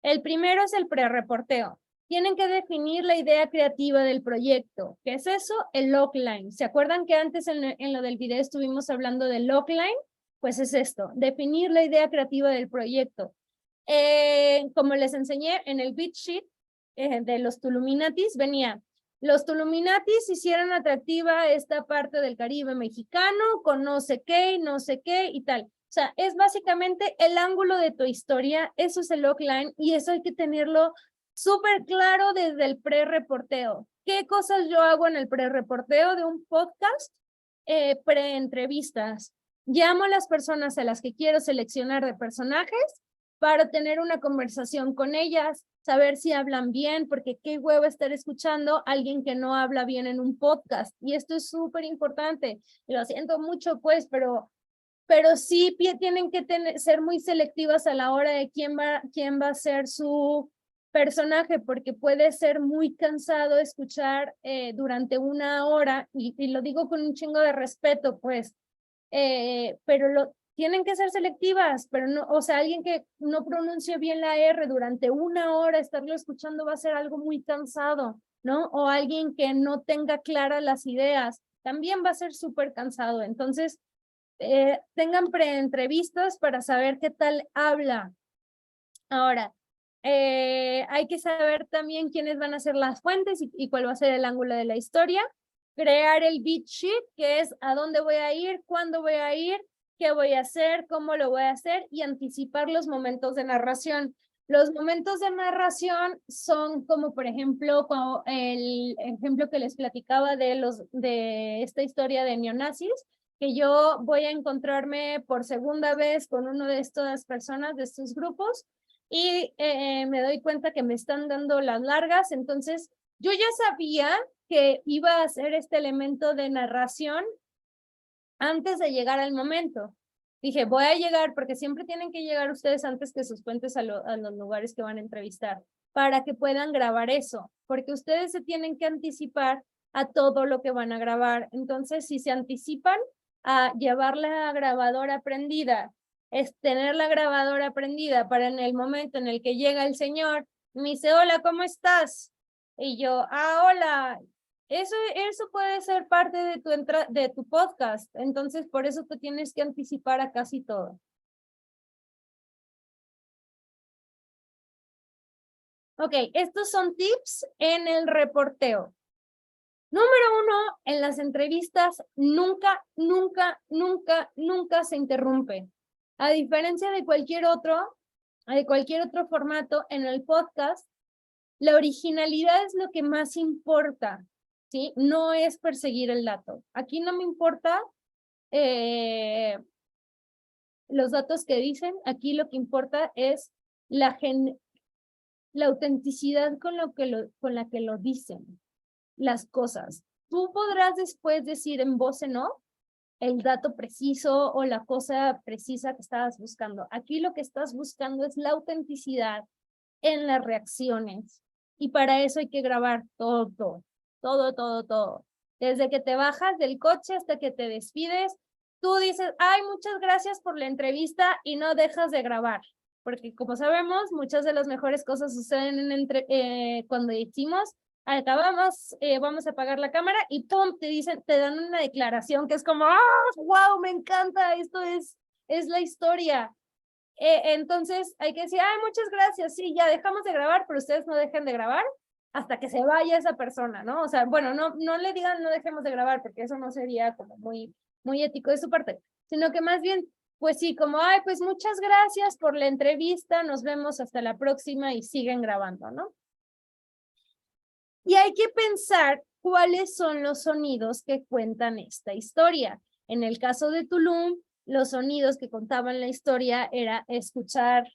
El primero es el prerreporteo. Tienen que definir la idea creativa del proyecto. ¿Qué es eso? El logline. ¿Se acuerdan que antes en lo del video estuvimos hablando del logline? Pues es esto, definir la idea creativa del proyecto. Como les enseñé en el beat sheet de los Tuluminatis, venía, los Tuluminatis hicieron atractiva esta parte del Caribe mexicano con no sé qué y tal. O sea, es básicamente el ángulo de tu historia, eso es el logline y eso hay que tenerlo súper claro desde el pre-reporteo. ¿Qué cosas yo hago en el pre-reporteo de un podcast? Pre-entrevistas. Llamo a las personas a las que quiero seleccionar de personajes para tener una conversación con ellas, saber si hablan bien, porque qué huevo estar escuchando a alguien que no habla bien en un podcast. Y esto es súper importante. Lo siento mucho, pues, pero sí tienen que ser muy selectivas a la hora de quién va a ser su personaje, porque puede ser muy cansado escuchar durante 1 hora, y lo digo con un chingo de respeto, pues, pero tienen que ser selectivas, pero no, o sea, alguien que no pronuncie bien la R durante 1 hora, estarlo escuchando va a ser algo muy cansado, ¿no? O alguien que no tenga claras las ideas, también va a ser súper cansado. Entonces, tengan preentrevistas para saber qué tal habla. Ahora, hay que saber también quiénes van a ser las fuentes y cuál va a ser el ángulo de la historia. Crear el beat sheet, que es a dónde voy a ir, cuándo voy a ir, qué voy a hacer, cómo lo voy a hacer y anticipar los momentos de narración. Los momentos de narración son como, por ejemplo, el ejemplo que les platicaba de esta historia de neonazis, que yo voy a encontrarme por segunda vez con uno de estas personas, de estos grupos, y me doy cuenta que me están dando las largas, entonces yo ya sabía que iba a hacer este elemento de narración antes de llegar al momento. Dije, voy a llegar, porque siempre tienen que llegar ustedes antes que sus fuentes a los lugares que van a entrevistar, para que puedan grabar eso, porque ustedes se tienen que anticipar a todo lo que van a grabar. Entonces, si se anticipan a llevar la grabadora prendida, es tener la grabadora prendida para en el momento en el que llega el señor, me dice, hola, ¿cómo estás? Y yo, hola. Eso puede ser parte de tu podcast, entonces por eso te tienes que anticipar a casi todo. Ok, estos son tips en el reporteo. Número 1, en las entrevistas nunca se interrumpe. A diferencia de cualquier otro formato, en el podcast, la originalidad es lo que más importa. ¿Sí? No es perseguir el dato. Aquí no me importa los datos que dicen, aquí lo que importa es la autenticidad con la que lo dicen las cosas. Tú podrás después decir en voz en off el dato preciso o la cosa precisa que estabas buscando. Aquí lo que estás buscando es la autenticidad en las reacciones y para eso hay que grabar todo. Desde que te bajas del coche hasta que te despides, tú dices, ay, muchas gracias por la entrevista y no dejas de grabar. porque como sabemos, muchas de las mejores cosas suceden cuando decimos, acabamos, vamos a apagar la cámara y ¡pum! Te dan una declaración que es como, ¡ah, wow, me encanta! Esto es la historia. Entonces hay que decir, ay, muchas gracias, sí, ya dejamos de grabar, pero ustedes no dejen de grabar hasta que se vaya esa persona, ¿no? O sea, bueno, no le digan no dejemos de grabar, porque eso no sería como muy ético de su parte, sino que más bien, pues sí, como, ay, pues muchas gracias por la entrevista, nos vemos hasta la próxima y siguen grabando, ¿no? Y hay que pensar cuáles son los sonidos que cuentan esta historia. En el caso de Tulum, los sonidos que contaban la historia era escuchar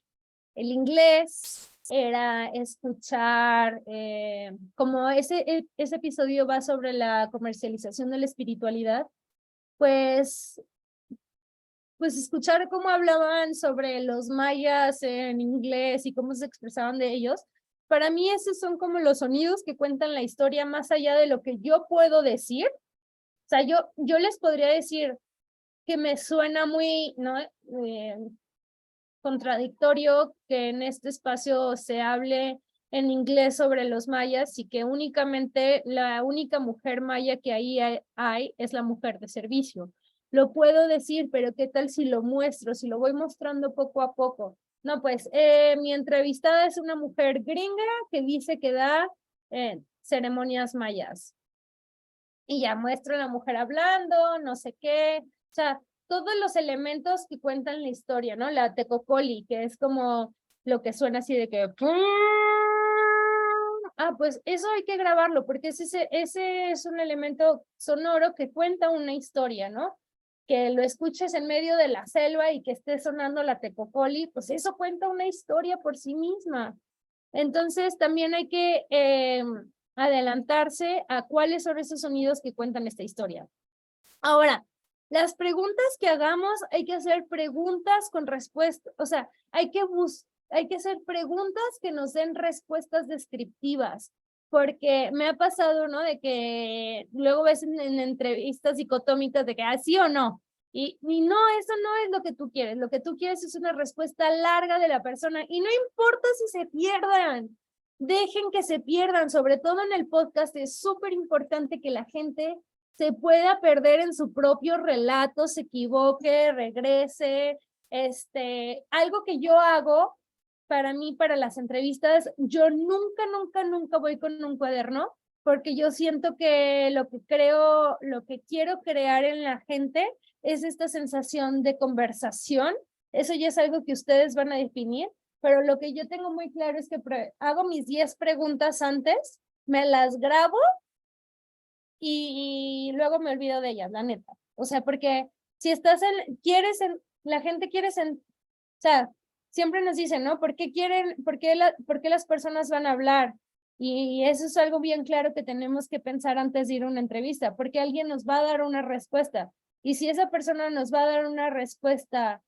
el inglés, era escuchar, como ese episodio va sobre la comercialización de la espiritualidad, pues escuchar cómo hablaban sobre los mayas en inglés y cómo se expresaban de ellos. Para mí esos son como los sonidos que cuentan la historia más allá de lo que yo puedo decir. O sea, yo les podría decir que me suena muy, ¿no? Contradictorio que en este espacio se hable en inglés sobre los mayas y que únicamente la única mujer maya que ahí hay es la mujer de servicio. Lo puedo decir, pero ¿qué tal si lo muestro, si lo voy mostrando poco a poco? No, pues mi entrevistada es una mujer gringa que dice que da ceremonias mayas. Y ya muestro a la mujer hablando, no sé qué. O sea, todos los elementos que cuentan la historia, ¿no? La tecocoli, que es como lo que suena así de que... Ah, pues eso hay que grabarlo, porque ese es un elemento sonoro que cuenta una historia, ¿no? Que lo escuches en medio de la selva y que esté sonando la tecocoli, pues eso cuenta una historia por sí misma. Entonces también hay que adelantarse a cuáles son esos sonidos que cuentan esta historia. Ahora, las preguntas que hagamos, hay que hacer preguntas con respuesta, o sea, hay que hacer preguntas que nos den respuestas descriptivas, porque me ha pasado, ¿no? De que luego ves en entrevistas dicotómicas de que sí o no, y no, eso no es lo que tú quieres es una respuesta larga de la persona, y no importa si se pierdan, dejen que se pierdan, sobre todo en el podcast, es súper importante que la gente se pueda perder en su propio relato, se equivoque, regrese. Algo que yo hago para mí, para las entrevistas, yo nunca voy con un cuaderno, porque yo siento que lo que quiero crear en la gente es esta sensación de conversación. Eso ya es algo que ustedes van a definir, pero lo que yo tengo muy claro es que hago mis 10 preguntas antes, me las grabo y luego me olvido de ellas, la neta. O sea, porque si la gente quiere, o sea, siempre nos dicen, ¿no? ¿Por qué las personas van a hablar? Y eso es algo bien claro que tenemos que pensar antes de ir a una entrevista, porque alguien nos va a dar una respuesta. Y si esa persona nos va a dar una respuesta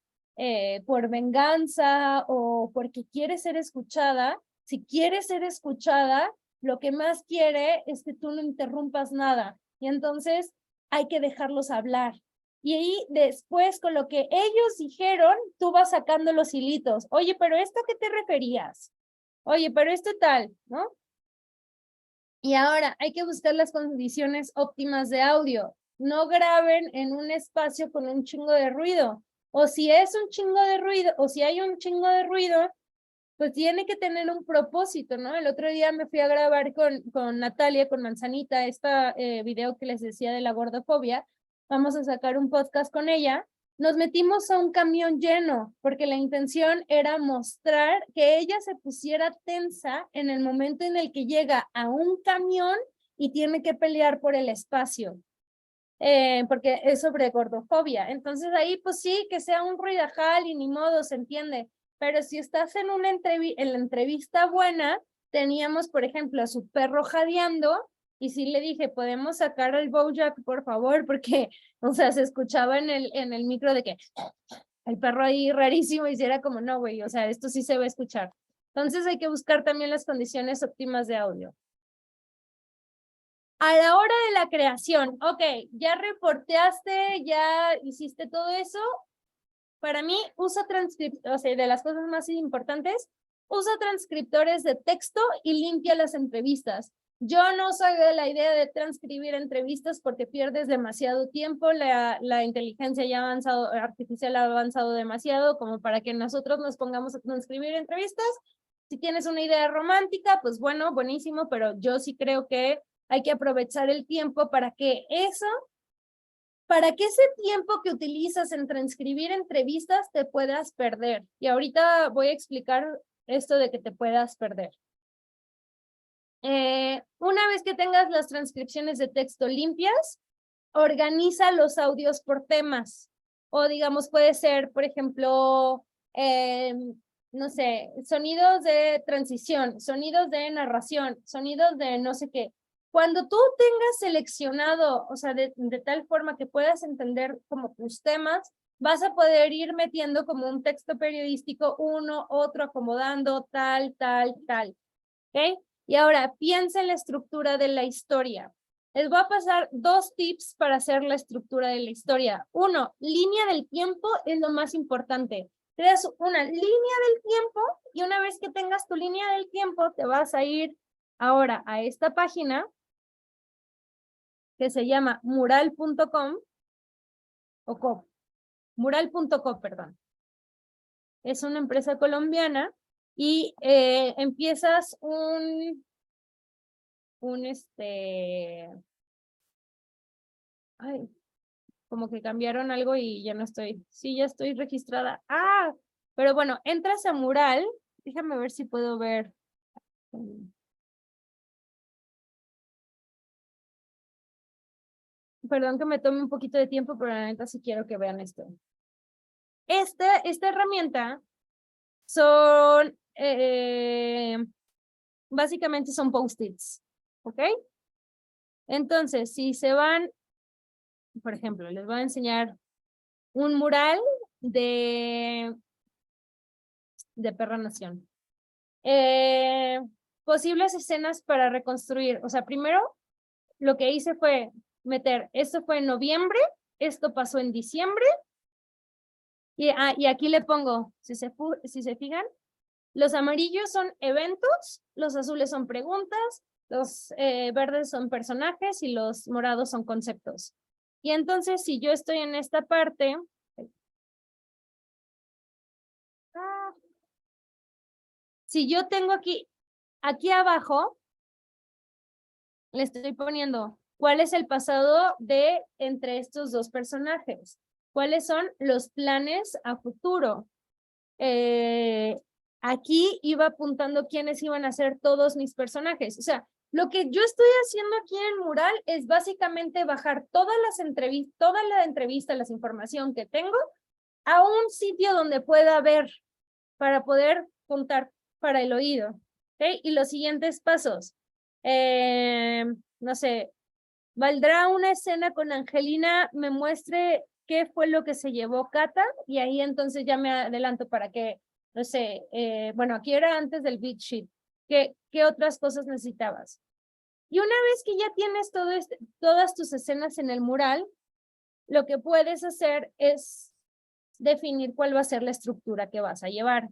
por venganza o porque quiere ser escuchada, si quiere ser escuchada, lo que más quiere es que tú no interrumpas nada. Y entonces hay que dejarlos hablar. Y ahí después con lo que ellos dijeron, tú vas sacando los hilitos. Oye, pero ¿esto a qué te referías? Oye, pero esto tal, ¿no? Y ahora hay que buscar las condiciones óptimas de audio. No graben en un espacio con un chingo de ruido. O si es un chingo de ruido, o si hay un chingo de ruido, pues tiene que tener un propósito, ¿no? El otro día me fui a grabar con Natalia, con Manzanita, video que les decía de la gordofobia. Vamos a sacar un podcast con ella. Nos metimos a un camión lleno, porque la intención era mostrar que ella se pusiera tensa en el momento en el que llega a un camión y tiene que pelear por el espacio, porque es sobre gordofobia. Entonces ahí, pues sí, que sea un ruidajal y ni modo, se entiende. Pero si estás en la entrevista buena, teníamos, por ejemplo, a su perro jadeando, y sí le dije, ¿podemos sacar al Bojack, por favor? Porque, o sea, se escuchaba en el micro de que el perro ahí rarísimo, y era como, no, güey, o sea, esto sí se va a escuchar. Entonces hay que buscar también las condiciones óptimas de audio. A la hora de la creación, ok, ya reporteaste, ya hiciste todo eso, para mí, o sea, de las cosas más importantes, usa transcriptores de texto y limpia las entrevistas. Yo no soy de la idea de transcribir entrevistas porque pierdes demasiado tiempo, la inteligencia ya artificial ha avanzado demasiado como para que nosotros nos pongamos a transcribir entrevistas. Si tienes una idea romántica, pues bueno, buenísimo, pero yo sí creo que hay que aprovechar el tiempo para que ese tiempo que utilizas en transcribir entrevistas te puedas perder. Y ahorita voy a explicar esto de que te puedas perder. Una vez que tengas las transcripciones de texto limpias, organiza los audios por temas. O digamos, puede ser, por ejemplo, no sé, sonidos de transición, sonidos de narración, sonidos de no sé qué. Cuando tú tengas seleccionado, o sea, de tal forma que puedas entender como tus temas, vas a poder ir metiendo como un texto periodístico, uno, otro, acomodando, tal. ¿Ok? Y ahora, piensa en la estructura de la historia. Les voy a pasar 2 tips para hacer la estructura de la historia. 1, línea del tiempo es lo más importante. Creas una línea del tiempo y una vez que tengas tu línea del tiempo, te vas a ir ahora a esta página que se llama mural.com o co. Mural.co, perdón. Es una empresa colombiana y empiezas ay, como que cambiaron algo y ya no estoy, sí, ya estoy registrada. Pero bueno, entras a Mural, déjame ver si puedo ver. Perdón que me tome un poquito de tiempo, pero la neta sí quiero que vean esto. Esta herramienta son, básicamente son post-its, ¿ok? Entonces, si se van, por ejemplo, les voy a enseñar un mural de Perra Nación. Posibles escenas para reconstruir. O sea, primero lo que hice fue meter, esto fue en noviembre, esto pasó en diciembre, y aquí le pongo, si se fijan, los amarillos son eventos, los azules son preguntas, los verdes son personajes y los morados son conceptos. Y entonces, si yo estoy en esta parte, si yo tengo aquí abajo, le estoy poniendo cuál es el pasado de entre estos 2 personajes, cuáles son los planes a futuro. Aquí iba apuntando quiénes iban a ser todos mis personajes. O sea, lo que yo estoy haciendo aquí en el mural es básicamente bajar toda la entrevista, la información que tengo a un sitio donde pueda ver para poder contar para el oído. ¿Okay? Y los siguientes pasos. No sé, valdrá una escena con Angelina, me muestre qué fue lo que se llevó Cata, y ahí entonces ya me adelanto para que, no sé, bueno, aquí era antes del beat sheet. ¿Qué otras cosas necesitabas? Y una vez que ya tienes todas tus escenas en el mural, lo que puedes hacer es definir cuál va a ser la estructura que vas a llevar.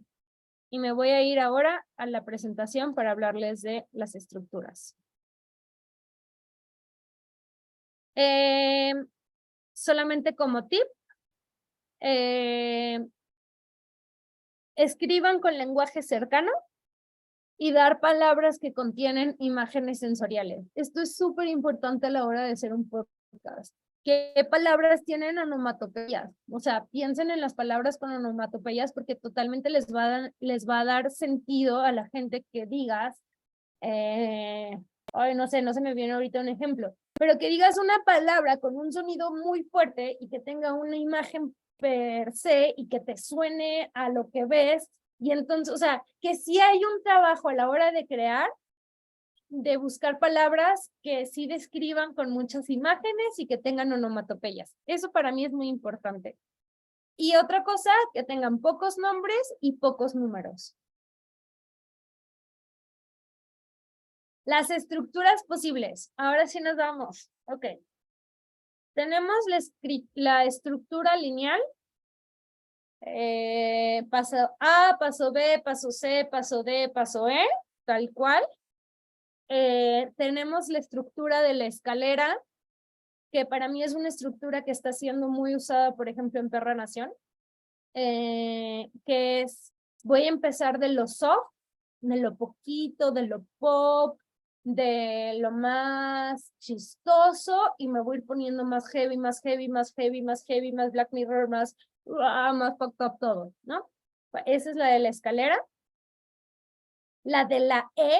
Y me voy a ir ahora a la presentación para hablarles de las estructuras. Solamente como tip, escriban con lenguaje cercano y dar palabras que contienen imágenes sensoriales. Esto es súper importante a la hora de hacer un podcast. ¿Qué palabras tienen onomatopeyas? O sea, piensen en las palabras con onomatopeyas porque totalmente les va a dar sentido a la gente que digas, ay, no sé, no se me viene ahorita un ejemplo, pero que digas una palabra con un sonido muy fuerte y que tenga una imagen per se y que te suene a lo que ves. Y entonces, o sea, que sí hay un trabajo a la hora de crear, de buscar palabras que sí describan con muchas imágenes y que tengan onomatopeyas. Eso para mí es muy importante. Y otra cosa, que tengan pocos nombres y pocos números. Las estructuras posibles. Ahora sí nos vamos. Ok. Tenemos la estructura lineal, paso A, paso B, paso C, paso D, paso E, tal cual. Tenemos la estructura de la escalera, que para mí es una estructura que está siendo muy usada, por ejemplo, en Perra Nación, que es, voy a empezar de lo soft, de lo poquito, de lo pop, de lo más chistoso, y me voy a ir poniendo más heavy, más heavy, más heavy, más heavy, más Black Mirror, más fucked up todo, ¿no? Esa es la de la escalera. La de la E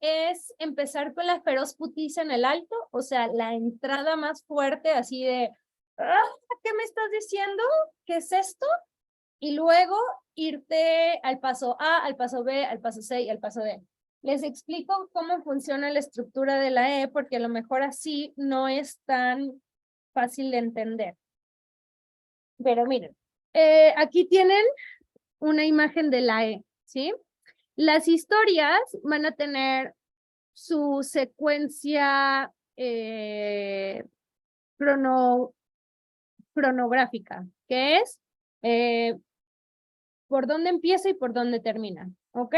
es empezar con la feroz putiza en el alto, o sea, la entrada más fuerte, así de, ¿qué me estás diciendo? ¿Qué es esto? Y luego irte al paso A, al paso B, al paso C y al paso D. Les explico cómo funciona la estructura de la E, porque a lo mejor así no es tan fácil de entender. Pero miren, aquí tienen una imagen de la E, ¿sí? Las historias van a tener su secuencia cronográfica, que es por dónde empieza y por dónde termina, ¿ok?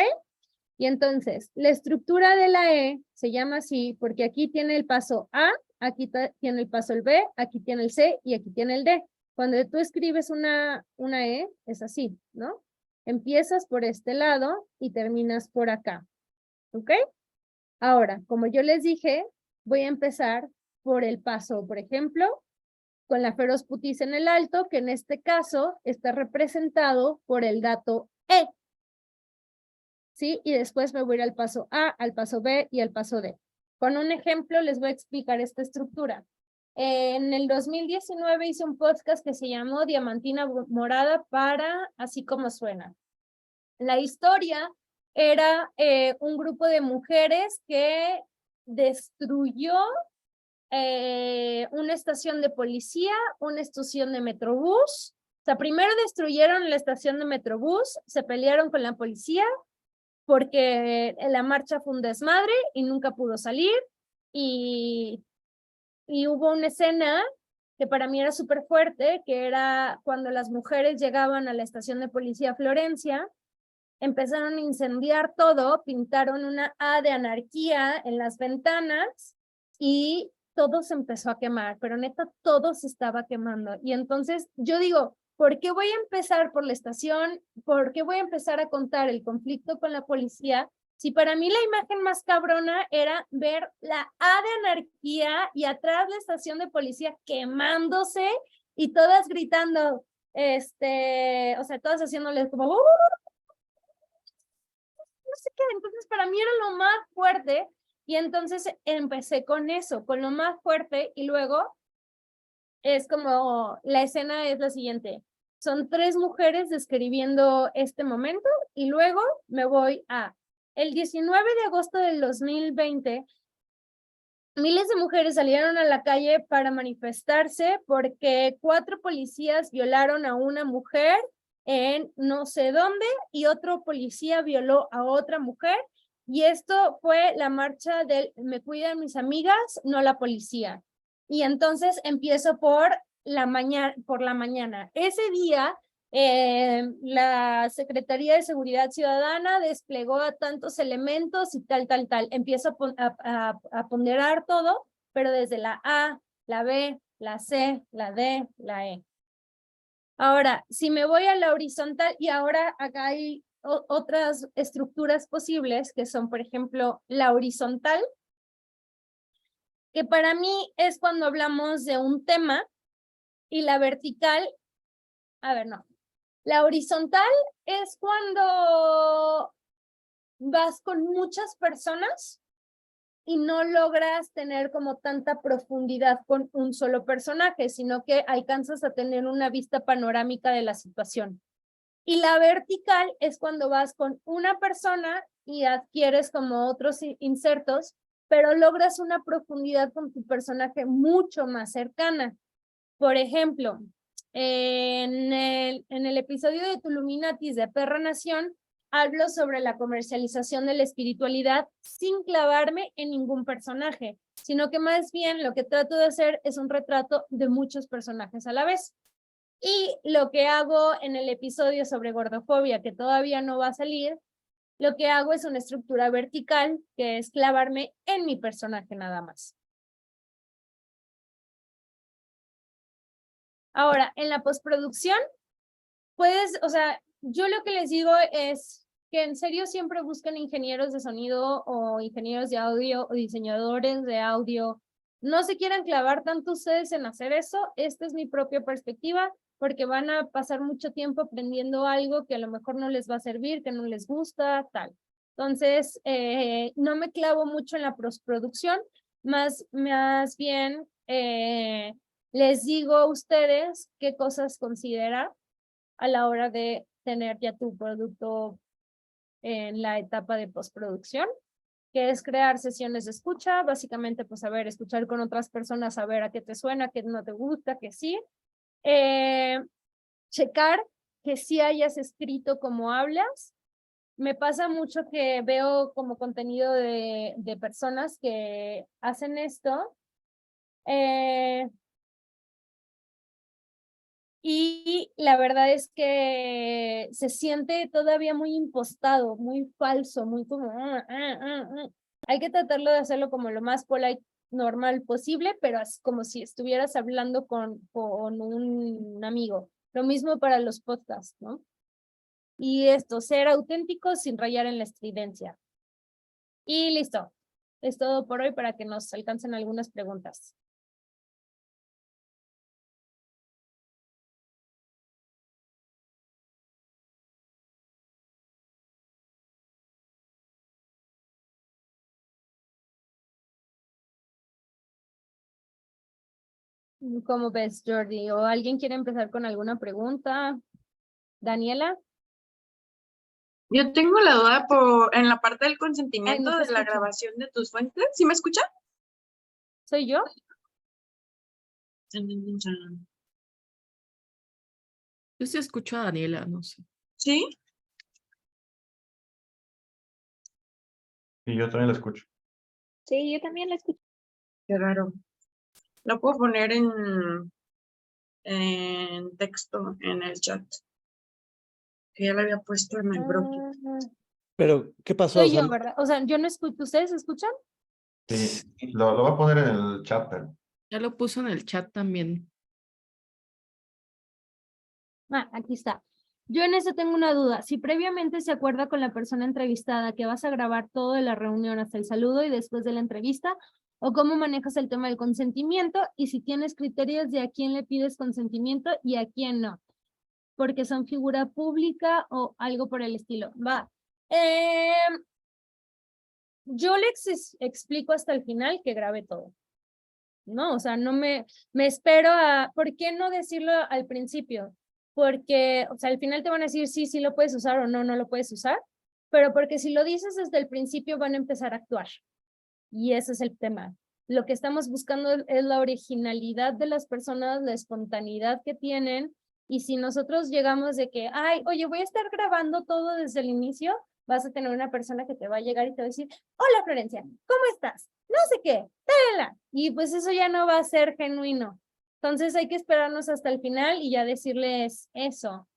Y entonces, la estructura de la E se llama así porque aquí tiene el paso A, aquí tiene el paso el B, aquí tiene el C y aquí tiene el D. Cuando tú escribes una E, es así, ¿no? Empiezas por este lado y terminas por acá, ¿ok? Ahora, como yo les dije, voy a empezar por el paso, por ejemplo, con la feroz putiza en el alto, que en este caso está representado por el dato E, ¿sí? Y después me voy a ir al paso A, al paso B y al paso D. Con un ejemplo les voy a explicar esta estructura. En el 2019 hice un podcast que se llamó Diamantina Morada para Así Como Suena. La historia era un grupo de mujeres que destruyó una estación de policía, una estación de Metrobús. O sea, primero destruyeron la estación de Metrobús, se pelearon con la policía porque la marcha fue un desmadre y nunca pudo salir, y hubo una escena que para mí era súper fuerte, que era cuando las mujeres llegaban a la estación de policía Florencia, empezaron a incendiar todo, pintaron una A de anarquía en las ventanas y todo se empezó a quemar, pero neta todo se estaba quemando. Y entonces yo digo, ¿por qué voy a empezar por la estación? ¿Por qué voy a empezar a contar el conflicto con la policía? Si para mí la imagen más cabrona era ver la A de anarquía y atrás la estación de policía quemándose y todas gritando, o sea, todas haciéndoles como, no sé qué. Entonces para mí era lo más fuerte, y entonces empecé con eso, con lo más fuerte, y luego es como, la escena es la siguiente, son 3 mujeres describiendo este momento, y luego me voy a el 19 de agosto del 2020, miles de mujeres salieron a la calle para manifestarse porque 4 policías violaron a una mujer en no sé dónde, y otro policía violó a otra mujer, y esto fue la marcha del me cuidan mis amigas, no la policía. Y entonces empiezo por la mañana. Ese día la Secretaría de Seguridad Ciudadana desplegó a tantos elementos y tal. Empiezo a ponderar todo, pero desde la A, la B, la C, la D, la E. Ahora, si me voy a la horizontal, y ahora acá hay otras estructuras posibles, que son, por ejemplo, la horizontal, que para mí es cuando hablamos de un tema, y la vertical, no. La horizontal es cuando vas con muchas personas y no logras tener como tanta profundidad con un solo personaje, sino que alcanzas a tener una vista panorámica de la situación. Y la vertical es cuando vas con una persona y adquieres como otros insertos, pero logras una profundidad con tu personaje mucho más cercana. Por ejemplo, en el episodio de Tuluminatis de Perra Nación, hablo sobre la comercialización de la espiritualidad sin clavarme en ningún personaje, sino que más bien lo que trato de hacer es un retrato de muchos personajes a la vez. Y lo que hago en el episodio sobre gordofobia, que todavía no va a salir, lo que hago es una estructura vertical, que es clavarme en mi personaje nada más. Ahora, en la postproducción, puedes, o sea, yo lo que les digo es que en serio siempre busquen ingenieros de sonido o ingenieros de audio o diseñadores de audio. No se quieran clavar tanto ustedes en hacer eso. Esta es mi propia perspectiva, porque van a pasar mucho tiempo aprendiendo algo que a lo mejor no les va a servir, que no les gusta, tal. Entonces, no me clavo mucho en la postproducción, más bien les digo a ustedes qué cosas considerar a la hora de tener ya tu producto en la etapa de postproducción, que es crear sesiones de escucha, básicamente pues saber escuchar con otras personas, saber a qué te suena, qué no te gusta, que sí. Checar que sí hayas escrito como hablas. Me pasa mucho que veo como contenido de personas que hacen esto. Y la verdad es que se siente todavía muy impostado, muy falso, muy como... Hay que tratarlo de hacerlo como lo más polite, normal posible, pero es como si estuvieras hablando con un amigo. Lo mismo para los podcasts, ¿no? Y esto, ser auténtico sin rayar en la estridencia. Y listo. Es todo por hoy para que nos alcancen algunas preguntas. ¿Cómo ves, Jordi? ¿O alguien quiere empezar con alguna pregunta? ¿Daniela? Yo tengo la duda en la parte del consentimiento no te de la escucho. grabación de tus fuentes. ¿Sí me escucha? ¿Soy yo? Yo sí escucho a Daniela, no sé. ¿Sí? Y yo también la escucho. Sí, yo también la escucho. Qué raro. Lo puedo poner en texto en el chat. Que ya lo había puesto en el broadcast. Pero, ¿qué pasó? Soy yo, ¿verdad? O sea, yo no escucho. ¿Ustedes escuchan? Sí, lo voy a poner en el chat, pero Ya lo puso en el chat también. Aquí está. Yo en eso tengo una duda. Si previamente se acuerda con la persona entrevistada que vas a grabar todo de la reunión hasta el saludo y después de la entrevista, o cómo manejas el tema del consentimiento y si tienes criterios de a quién le pides consentimiento y a quién no, porque son figura pública o algo por el estilo. Va. Yo les explico hasta el final que grabe todo. No, o sea, no me espero a, ¿por qué no decirlo al principio? Porque, o sea, al final te van a decir sí lo puedes usar o no lo puedes usar, pero porque si lo dices desde el principio van a empezar a actuar. Y ese es el tema. Lo que estamos buscando es la originalidad de las personas, la espontaneidad que tienen, y si nosotros llegamos de que, ay, oye, voy a estar grabando todo desde el inicio, vas a tener una persona que te va a llegar y te va a decir, hola Florencia, ¿cómo estás? No sé qué, tela. Y pues eso ya no va a ser genuino. Entonces hay que esperarnos hasta el final y ya decirles eso.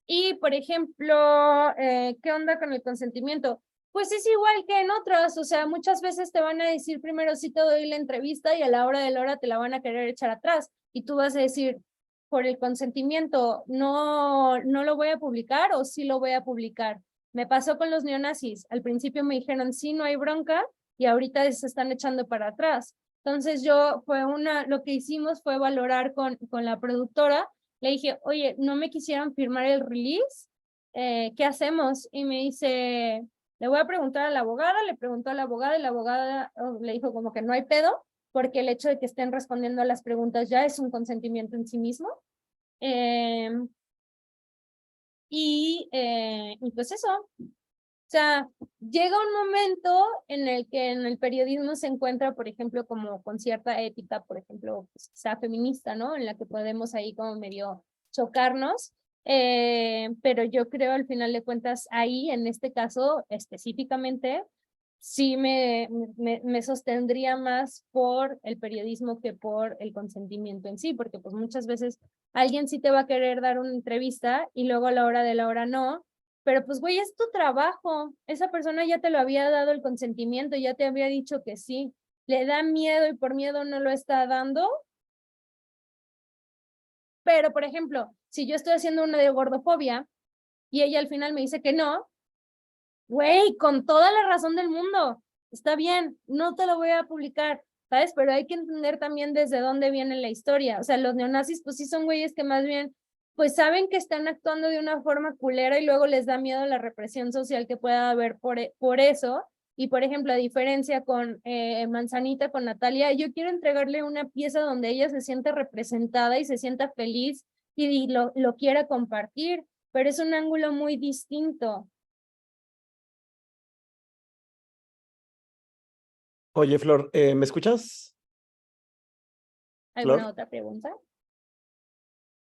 Y, por ejemplo, ¿qué onda con el consentimiento? Pues es igual que en otras, o sea, muchas veces te van a decir primero sí te doy la entrevista y a la hora de la hora te la van a querer echar atrás y tú vas a decir, por el consentimiento, no lo voy a publicar o sí lo voy a publicar. Me pasó con los neonazis, al principio me dijeron sí, no hay bronca y ahorita se están echando para atrás. Entonces lo que hicimos fue valorar con la productora. Le dije, oye, ¿no me quisieran firmar el release? ¿Qué hacemos? Y me dice, le voy a preguntar a la abogada, le preguntó a la abogada y la abogada le dijo como que no hay pedo, porque el hecho de que estén respondiendo a las preguntas ya es un consentimiento en sí mismo. Y pues eso. O sea, llega un momento en el que en el periodismo se encuentra, por ejemplo, como con cierta ética, por ejemplo, pues, quizá feminista, ¿no? En la que podemos ahí como medio chocarnos, pero yo creo al final de cuentas ahí, en este caso específicamente, sí me sostendría más por el periodismo que por el consentimiento en sí, porque pues muchas veces alguien sí te va a querer dar una entrevista y luego a la hora de la hora no, pero pues güey, es tu trabajo, esa persona ya te lo había dado el consentimiento, ya te había dicho que sí, le da miedo y por miedo no lo está dando. Pero, por ejemplo, si yo estoy haciendo una de gordofobia y ella al final me dice que no, güey, con toda la razón del mundo, está bien, no te lo voy a publicar, ¿sabes? Pero hay que entender también desde dónde viene la historia. O sea, los neonazis, pues sí son güeyes que más bien, pues saben que están actuando de una forma culera y luego les da miedo la represión social que pueda haber por eso. Y, por ejemplo, a diferencia con Manzanita, con Natalia, yo quiero entregarle una pieza donde ella se sienta representada y se sienta feliz y lo quiera compartir, pero es un ángulo muy distinto. Oye, Flor, ¿me escuchas? ¿Alguna Flor, otra pregunta?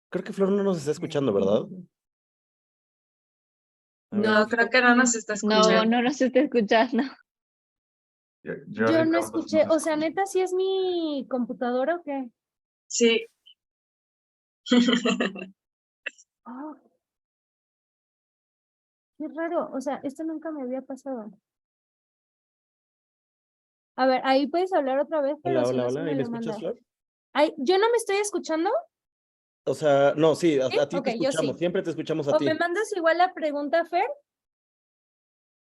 creo que Flor no nos está escuchando, ¿verdad? A ver. No, creo que no nos está No, escuchando. no nos está escuchando. Yo no escuché, o sea, neta, ¿sí es mi computadora o qué? Sí. Oh, qué raro, o sea, esto nunca me había pasado. A ver, ahí puedes hablar otra vez, pero Hola, si hola, no, sí hola, me ¿ahí me lo escuchas, mandas. Flor? Ay, ¿yo no me estoy escuchando? O sea, no, sí, ¿Sí? a ti Ok, te yo escuchamos, sí. siempre te escuchamos a O me ti. mandas igual la pregunta, Fer,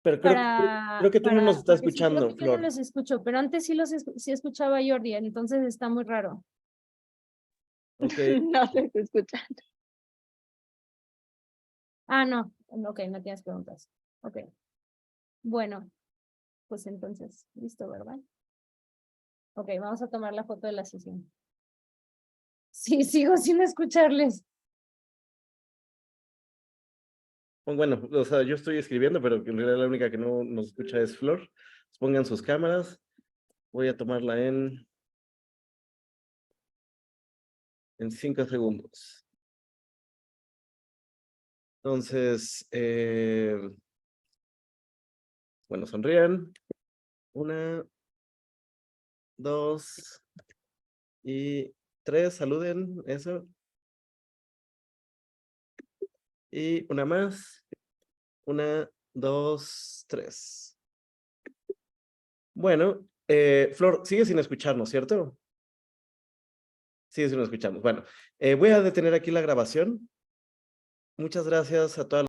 Pero creo que tú no nos estás porque sí, creo escuchando, que yo no Flor. los escucho, pero antes sí sí escuchaba a Jordi, entonces está muy raro. Ok, No te está escuchando. Ah, no, ok, no tienes preguntas. Ok. Bueno, pues entonces, listo, ¿verdad? Ok, vamos a tomar la foto de la sesión. Sí, sigo sin escucharles. bueno, o sea, yo estoy escribiendo, pero en realidad la única que no nos escucha es Flor. Pongan sus cámaras. Voy a tomarla en 5 segundos. Entonces, bueno, sonrían. 1, 2 y 3. Saluden, eso. Y una más. 1, 2, 3. Bueno, Flor, sigue sin escucharnos, ¿cierto? Sigue sin escucharnos. Bueno, voy a detener aquí la grabación. Muchas gracias a todas.